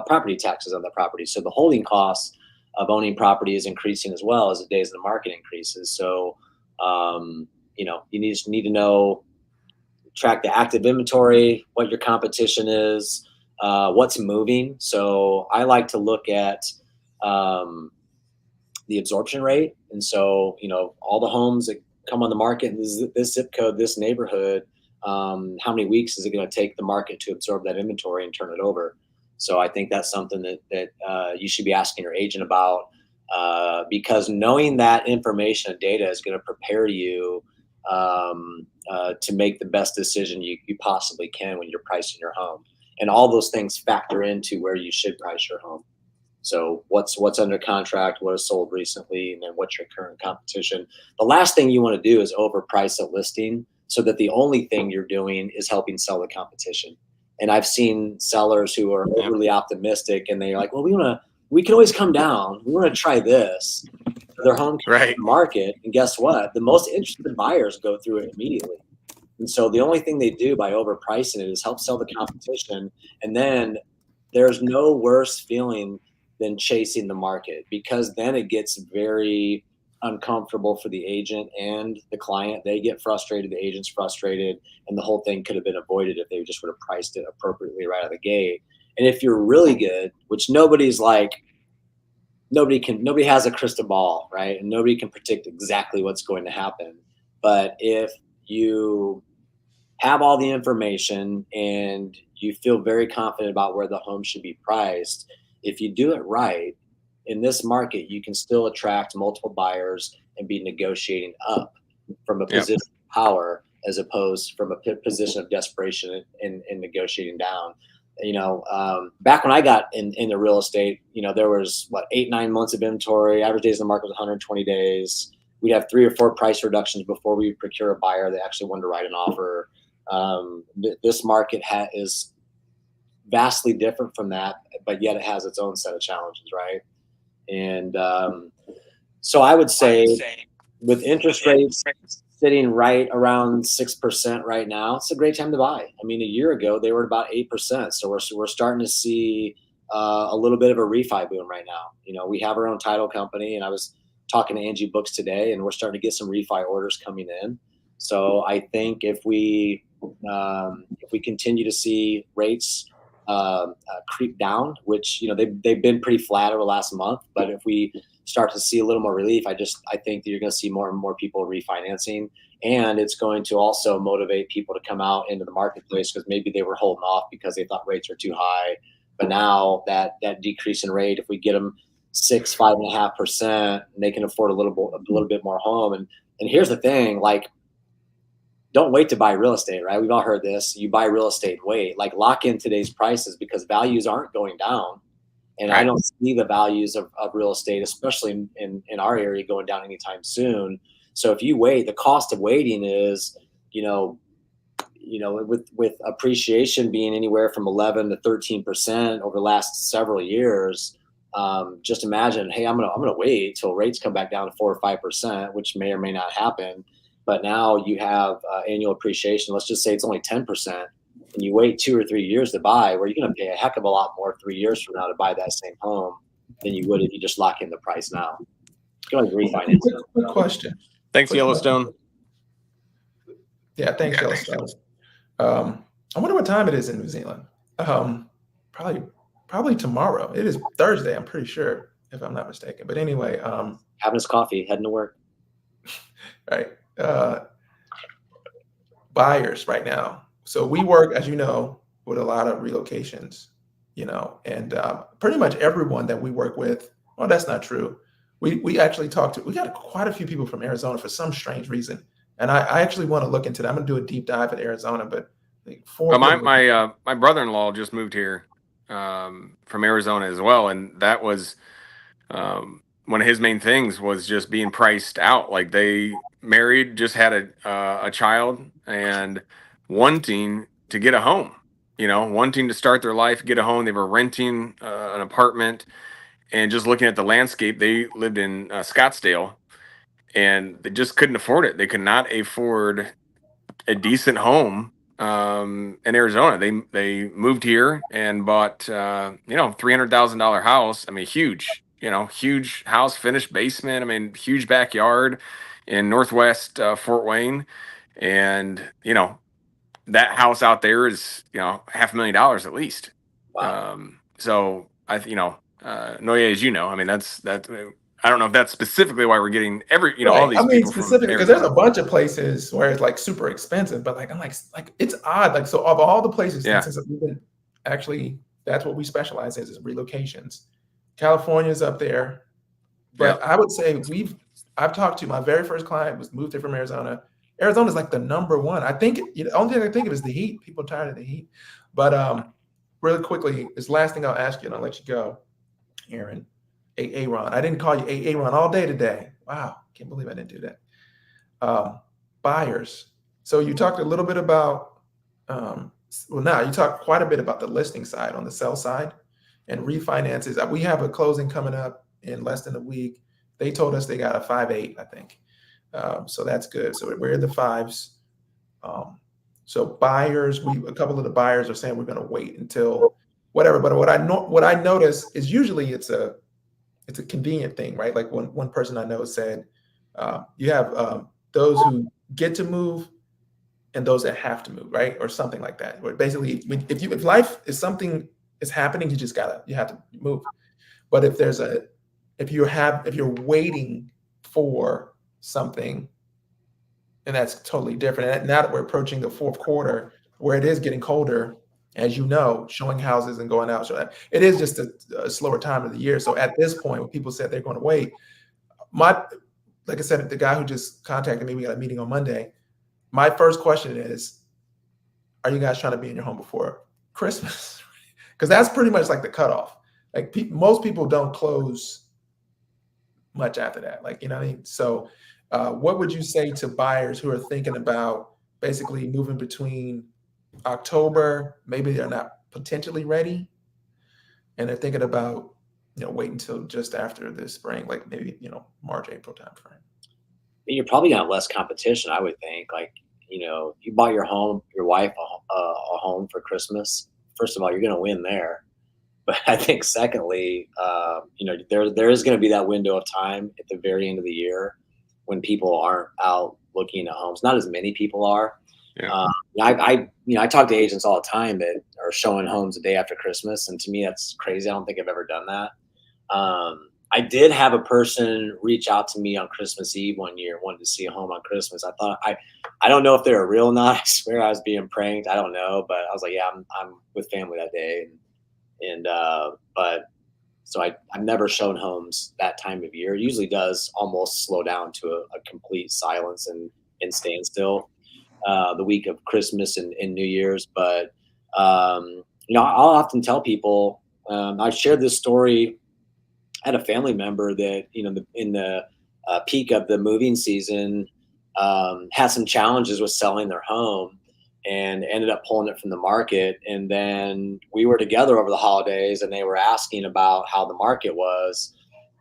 property taxes on the property. So the holding costs of owning property is increasing as well as the days in the market increases. So, you know, you just need to know, track the active inventory, what your competition is, what's moving. So I like to look at the absorption rate. And so, you know, all the homes that come on the market in this zip code, this neighborhood, how many weeks is it going to take the market to absorb that inventory and turn it over? So I think that's something that you should be asking your agent about because knowing that information and data is going to prepare you to make the best decision you possibly can when you're pricing your home. And all those things factor into where you should price your home. So what's under contract, what is sold recently, and then what's your current competition. The last thing you want to do is overprice a listing so that the only thing you're doing is helping sell the competition. And I've seen sellers who are overly optimistic and they're like, well, we can always come down. We want to try this. Their home right. market. And guess what? The most interested buyers go through it immediately. And so the only thing they do by overpricing it is help sell the competition. And then there's no worse feeling than chasing the market because then it gets very uncomfortable for the agent and the client. They get frustrated, the agent's frustrated, and the whole thing could have been avoided if they just would have priced it appropriately right out of the gate. And if you're really good, which nobody has a crystal ball, right? And nobody can predict exactly what's going to happen. But if you have all the information and you feel very confident about where the home should be priced, if you do it right, in this market, you can still attract multiple buyers and be negotiating up from a position of power as opposed from a position of desperation and negotiating down. back when I got into real estate, there was 8-9 months of inventory. Average days in the market was 120 days. We'd have 3 or 4 price reductions before we procure a buyer that actually wanted to write an offer. This market is vastly different from that, but yet it has its own set of challenges, right? And so I would say with interest rates sitting right around 6% right now, it's a great time to buy. I mean, a year ago they were about 8%, so we're starting to see a little bit of a refi boom right now. We have our own title company, and I was talking to Angie Books today, and we're starting to get some refi orders coming in. So I think if we continue to see rates creep down, which they've been pretty flat over the last month, but if we start to see a little more relief, I think that you're going to see more and more people refinancing, and it's going to also motivate people to come out into the marketplace because maybe they were holding off because they thought rates are too high. But now that decrease in rate, if we get them 5.5%, they can afford a little bit more home. And here's the thing, don't wait to buy real estate, right? We've all heard this. You buy real estate, wait, lock in today's prices because values aren't going down. And I don't see the values of real estate, especially in our area, going down anytime soon. So if you wait, the cost of waiting is, with appreciation being anywhere from 11 to 13% over the last several years, just imagine, hey, I'm gonna wait till rates come back down to 4 or 5%, which may or may not happen. But now you have annual appreciation. Let's just say it's only 10%, and you wait 2 or 3 years to buy, where you're going to pay a heck of a lot more 3 years from now to buy that same home than you would if you just lock in the price now. You can always refinance. Quick question. Thanks, Yellowstone. Yeah, thanks, Yellowstone. I wonder what time it is in New Zealand. Probably tomorrow. It is Thursday, I'm pretty sure, if I'm not mistaken. But anyway, having his coffee, heading to work. Right. Buyers right now. So we work, as you know, with a lot of relocations, and pretty much everyone that we work with, well, that's not true. We actually we got quite a few people from Arizona for some strange reason. And I actually want to look into that. I'm going to do a deep dive at Arizona, but my brother-in-law just moved here from Arizona as well. And that was one of his main things was just being priced out. Like they married, just had a child, and wanting to get a home, wanting to start their life, get a home. They were renting an apartment, and just looking at the landscape, they lived in Scottsdale, and they just couldn't afford it. They could not afford a decent home in Arizona. They moved here and bought $300,000 house. I mean, huge house, finished basement. I mean, huge backyard in Northwest Fort Wayne. And, that house out there is, $500,000 at least. Wow. So Noye, as I mean, that's I don't know if that's specifically why we're getting all these people specifically because there's a bunch of places where it's super expensive, but I'm it's odd. So of all the places, since we've been that's what we specialize in is relocations. California's up there, but I would say I've talked to my very first client was moved here from Arizona. Arizona's the number one. I think the only thing I think of is the heat. People are tired of the heat. But really quickly, this last thing I'll ask you, and I'll let you go, Aaron. Aaron. I didn't call you Aaron all day today. Wow, can't believe I didn't do that. Buyers. So you talked a little bit about you talked quite a bit about the listing side on the sell side and refinances. We have a closing coming up in less than a week. They told us they got a 5.8, I think. So that's good. So we're in the 5s. So buyers, a couple of the buyers are saying we're going to wait until whatever. But what I notice is usually it's a convenient thing, right? Like one person I know said, you have those who get to move and those that have to move, right? Or something like that. Where basically, if life is something is happening, you have to move. But if you're waiting for something, and that's totally different. And now that we're approaching the fourth quarter, where it is getting colder, as you know, showing houses and going out, so it is just a slower time of the year. So at this point, when people said they're going to wait, like I said, the guy who just contacted me, we got a meeting on Monday. My first question is, are you guys trying to be in your home before Christmas? because that's pretty much like the cutoff. Like most people don't close much after that. Like, you know what I mean? So what would you say to buyers who are thinking about basically moving between October, maybe they're not potentially ready, and they're thinking about, wait until just after the spring, like maybe, March, April timeframe? You're probably gonna have less competition, I would think. Like, you bought your wife a home for Christmas. First of all, you're gonna win there. But I think secondly, there is going to be that window of time at the very end of the year when people aren't out looking at homes. Not as many people are. Yeah. I talk to agents all the time that are showing homes the day after Christmas, and to me that's crazy. I don't think I've ever done that. I did have a person reach out to me on Christmas Eve one year, wanted to see a home on Christmas. I thought I don't know if they were real or not. I swear I was being pranked. I don't know, but I was like, yeah, I'm with family that day. But so I've never shown homes that time of year. It usually does almost slow down to a complete silence and standstill the week of Christmas and New Year's. But I'll often tell people, I shared this story. I had a family member that in the peak of the moving season had some challenges with selling their home, and ended up pulling it from the market. And then we were together over the holidays, and they were asking about how the market was.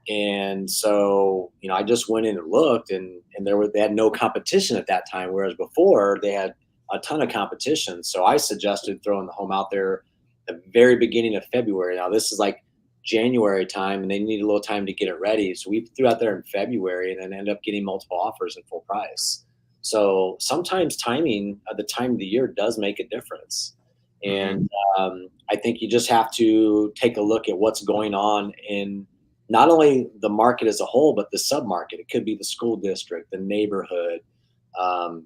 And so, I just went in and looked, and they had no competition at that time. Whereas before they had a ton of competition. So I suggested throwing the home out there at the very beginning of February. Now this is like January time, and they need a little time to get it ready. So we threw out there in February, and then ended up getting multiple offers at full price. So sometimes timing at the time of the year does make a difference. And I think you just have to take a look at what's going on in not only the market as a whole, but the submarket. It could be the school district, the neighborhood.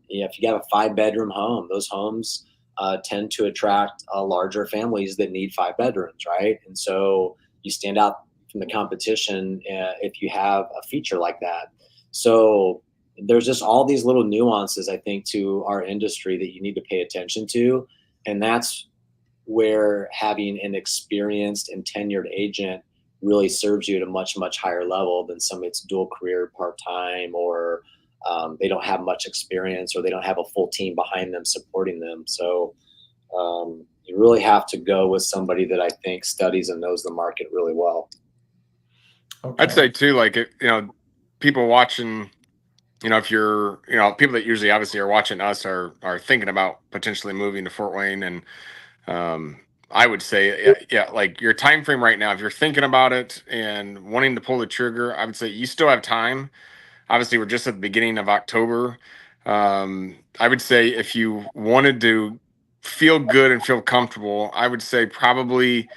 If you have a 5-bedroom home, those homes tend to attract larger families that need 5 bedrooms, right? And so you stand out from the competition if you have a feature like that. So there's just all these little nuances, I think, to our industry that you need to pay attention to. And that's where having an experienced and tenured agent really serves you at a much, much higher level than somebody that's dual career part-time, or they don't have much experience, or they don't have a full team behind them supporting them. So you really have to go with somebody that I think studies and knows the market really well. Okay. I'd say too, like, people watching, if you're, people that usually obviously are watching us are thinking about potentially moving to Fort Wayne. And I would say, like your time frame right now, if you're thinking about it and wanting to pull the trigger, I would say you still have time. Obviously, we're just at the beginning of October. I would say if you wanted to feel good and feel comfortable, I would say probably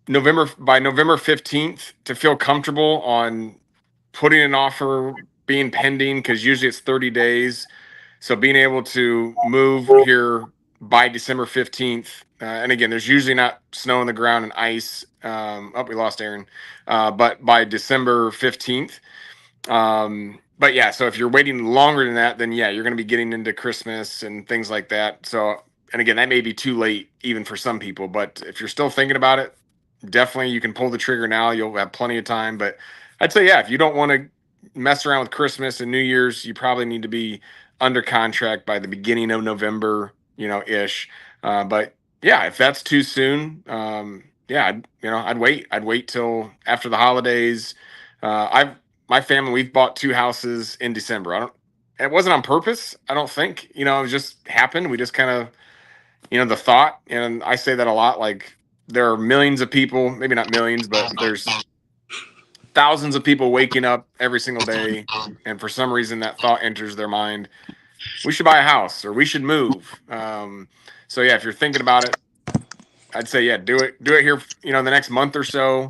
by November 15th to feel comfortable on putting an offer being pending, because usually it's 30 days. So being able to move here by December 15th. And again, there's usually not snow on the ground and ice. We lost Aaron. But by December 15th. But yeah, so if you're waiting longer than that, then yeah, you're going to be getting into Christmas and things like that. So, and again, that may be too late even for some people, but if you're still thinking about it, definitely you can pull the trigger now. You'll have plenty of time. But I'd say, yeah, if you don't want to mess around with Christmas and New Year's, you probably need to be under contract by the beginning of November, ish. But yeah, if that's too soon, I'd wait. I'd wait till after the holidays. My family, we've bought 2 houses in December. It wasn't on purpose, I don't think. It just happened. We just kind of, the thought, and I say that a lot, like there are millions of people, maybe not millions, but there's thousands of people waking up every single day, and for some reason that thought enters their mind, we should buy a house or we should move. So yeah, if you're thinking about it, I'd say, yeah, do it here, the next month or so,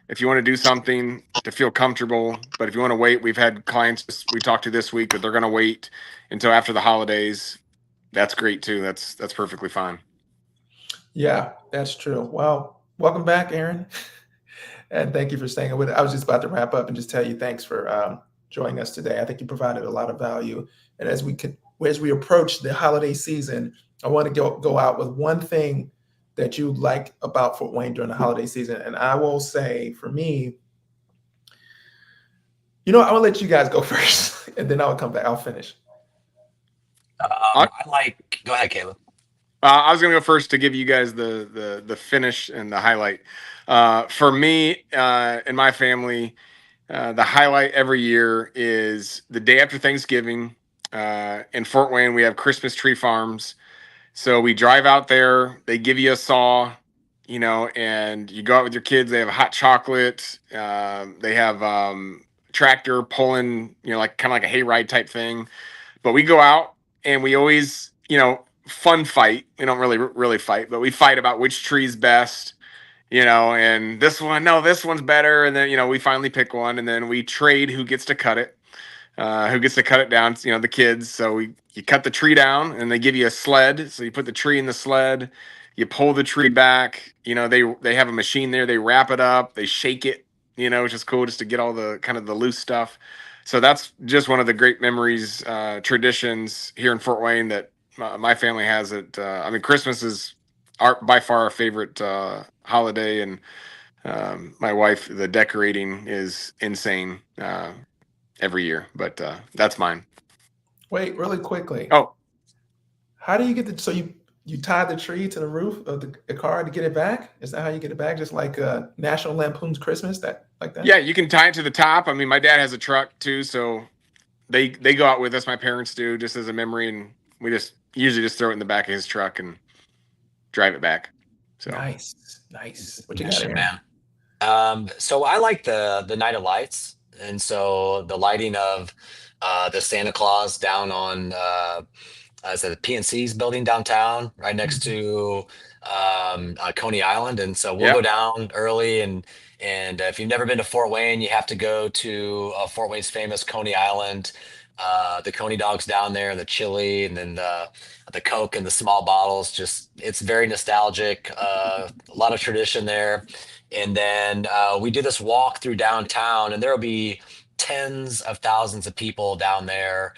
if you want to do something to feel comfortable. But if you want to wait, we've had clients we talked to this week that they're going to wait until after the holidays. That's great too. That's perfectly fine. Yeah, that's true. Well, welcome back, Aaron. And thank you for staying with it. I was just about to wrap up and just tell you thanks for joining us today. I think you provided a lot of value. And as we approach the holiday season, I want to go out with one thing that you like about Fort Wayne during the holiday season. And I will say, for me, I will let you guys go first, and then I'll come back. I'll finish. Go ahead, Caleb. I was going to go first to give you guys the finish and the highlight. For me and my family, the highlight every year is the day after Thanksgiving. In Fort Wayne, we have Christmas Tree Farms. So we drive out there. They give you a saw, and you go out with your kids. They have hot chocolate. They have tractor pulling, like kind of like a hayride type thing. But we go out and we always, fun fight. We don't really fight, but we fight about which tree's best, and this one's better. And then, we finally pick one, and then we trade who gets to cut it. Who gets to cut it down, the kids. So you cut the tree down, and they give you a sled. So you put the tree in the sled, you pull the tree back. They have a machine there. They wrap it up, they shake it, which is cool just to get all the kind of the loose stuff. So that's just one of the great memories, traditions here in Fort Wayne that my family has. Christmas is by far our favorite holiday, and my wife, the decorating is insane every year, but that's mine. Wait, really quickly. Oh, how do you get so you tie the tree to the roof of the car to get it back? Is that how you get it back? Just like National Lampoon's Christmas, like that? Yeah, you can tie it to the top. My dad has a truck too, so they go out with us. My parents do, just as a memory, and we just usually just throw it in the back of his truck and drive it back. So nice. What you got there, man? So I like the Night of Lights. And so the lighting of the Santa Claus down on the PNC's building downtown, right next to Coney Island. And so we'll go down early, and if you've never been to Fort Wayne, you have to go to Fort Wayne's famous Coney Island. The Coney dogs down there, the chili, and then the Coke in the small bottles. Just, it's very nostalgic. A lot of tradition there. And then we do this walk through downtown, and there will be tens of thousands of people down there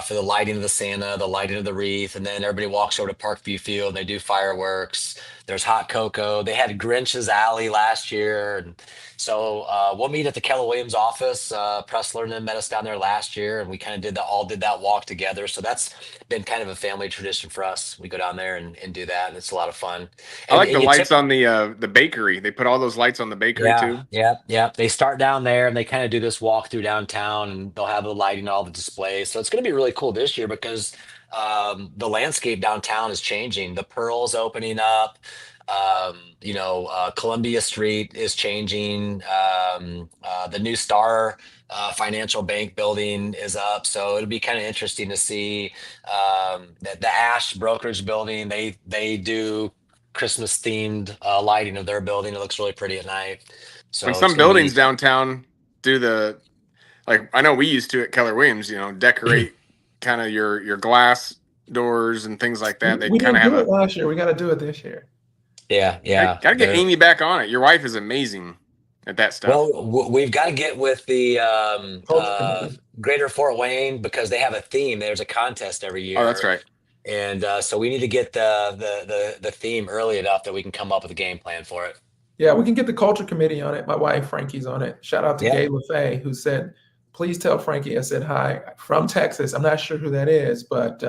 for the lighting of the Santa, the lighting of the wreath. And then everybody walks over to Parkview Field, and they do fireworks. There's hot cocoa. They had Grinch's Alley last year. And so we'll meet at the Keller Williams office. Pressler and them met us down there last year, and we kind of did that walk together. So that's been kind of a family tradition for us. We go down there and do that, and it's a lot of fun. I like the lights on the bakery. They put all those lights on the bakery too. Yeah. They start down there, and they kind of do this walk through downtown, and they'll have the lighting, all the displays. So it's going to be really cool this year because the landscape downtown is changing. The Pearl's opening up. Columbia Street is changing. The new Star Financial Bank building is up, so it'll be kind of interesting to see the Ash Brokerage building. They do Christmas themed lighting of their building. It looks really pretty at night. So when some buildings downtown do I know we used to at Keller Williams, decorate kind of your glass doors and things like that. They we kind of didn't have do it last year. We got to do it this year. Yeah. Gotta get Amy back on it. Your wife is amazing at that stuff. Well, we've got to get with the Greater Fort Wayne, because they have a theme. There's a contest every year. Oh, that's right. And so we need to get the theme early enough that we can come up with a game plan for it. Yeah, we can get the culture committee on it. My wife, Frankie's on it. Shout out to Gay LaFay, who said, please tell Frankie I said hi from Texas. I'm not sure who that is, but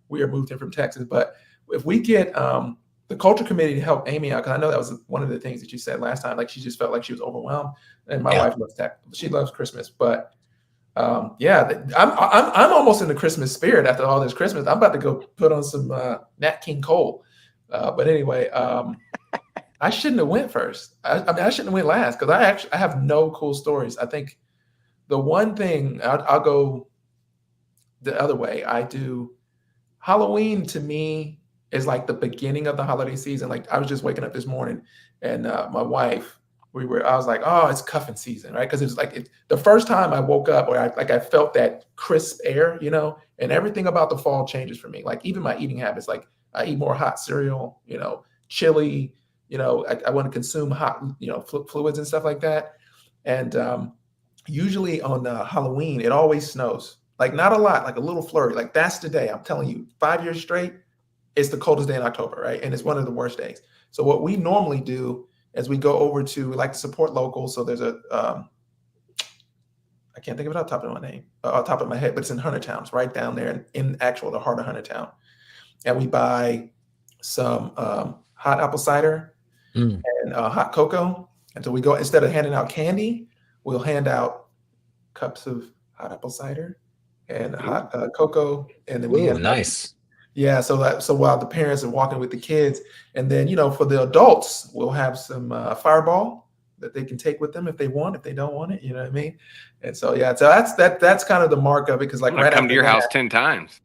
we are moved in from Texas. But if we get the culture committee to help Amy out, because I know that was one of the things that you said last time. Like, she just felt like she was overwhelmed, and my wife loves that. She loves Christmas, but I'm almost in the Christmas spirit after all this Christmas. I'm about to go put on some Nat King Cole. But anyway, I shouldn't have went first. I shouldn't have went last, because I have no cool stories. I think the one thing I'll go the other way. I do Halloween, to me, is like the beginning of the holiday season. Like, I was just waking up this morning, and my wife, I was like, oh, it's cuffing season, right? Because it was like the first time I woke up, or I felt that crisp air, and everything about the fall changes for me. Like, even my eating habits, like I eat more hot cereal, chili, I want to consume hot, fluids and stuff like that. And usually on Halloween, it always snows. Like, not a lot, like a little flurry. Like, that's the day, I'm telling you, 5 years straight, it's the coldest day in October, right? And it's one of the worst days. So what we normally do is we go over to, we like to support local. So there's a, I can't think of it off the top of my head, but it's in Huntertown. It's right down there in actual the heart of Huntertown. And we buy some hot apple cider and hot cocoa. And so we go, instead of handing out candy, we'll hand out cups of hot apple cider and hot cocoa. And then we Ooh, nice. Yeah, so while the parents are walking with the kids, and then for the adults, we'll have some Fireball that they can take with them if they want. If they don't want it, you know what I mean. And so yeah, so that's kind of the mark of it, because like I'm gonna come to your house 10 times.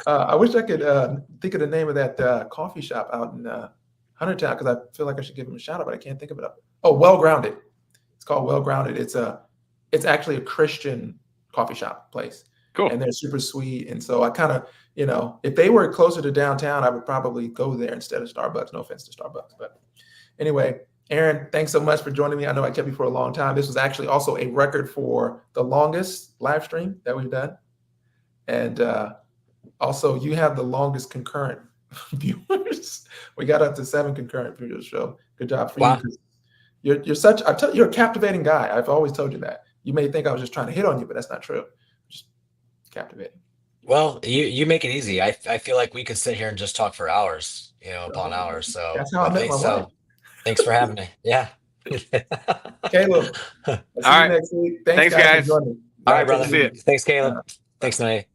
I wish I could think of the name of that coffee shop out in Huntertown, because I feel like I should give them a shout out, but I can't think of it. Oh, Well Grounded. It's called Well Grounded. It's actually a Christian coffee shop place. Cool. And they're super sweet. And so I kind of, if they were closer to downtown, I would probably go there instead of Starbucks. No offense to Starbucks. But anyway, Aaron, thanks so much for joining me. I know I kept you for a long time. This was actually also a record for the longest live stream that we've done. And also, you have the longest concurrent viewers. We got up to 7 concurrent viewers. So good job for you. You're such, you're a captivating guy. I've always told you that. You may think I was just trying to hit on you, but that's not true. Just captivating. Well, you make it easy. I feel like we could sit here and just talk for hours, upon hours. So that's how I met my wife. Thanks for having me. Yeah. Caleb. I'll see you next week. Thanks guys. guys. For joining me. All right, brother. See it. Thanks, Caleb. Thanks, Nate.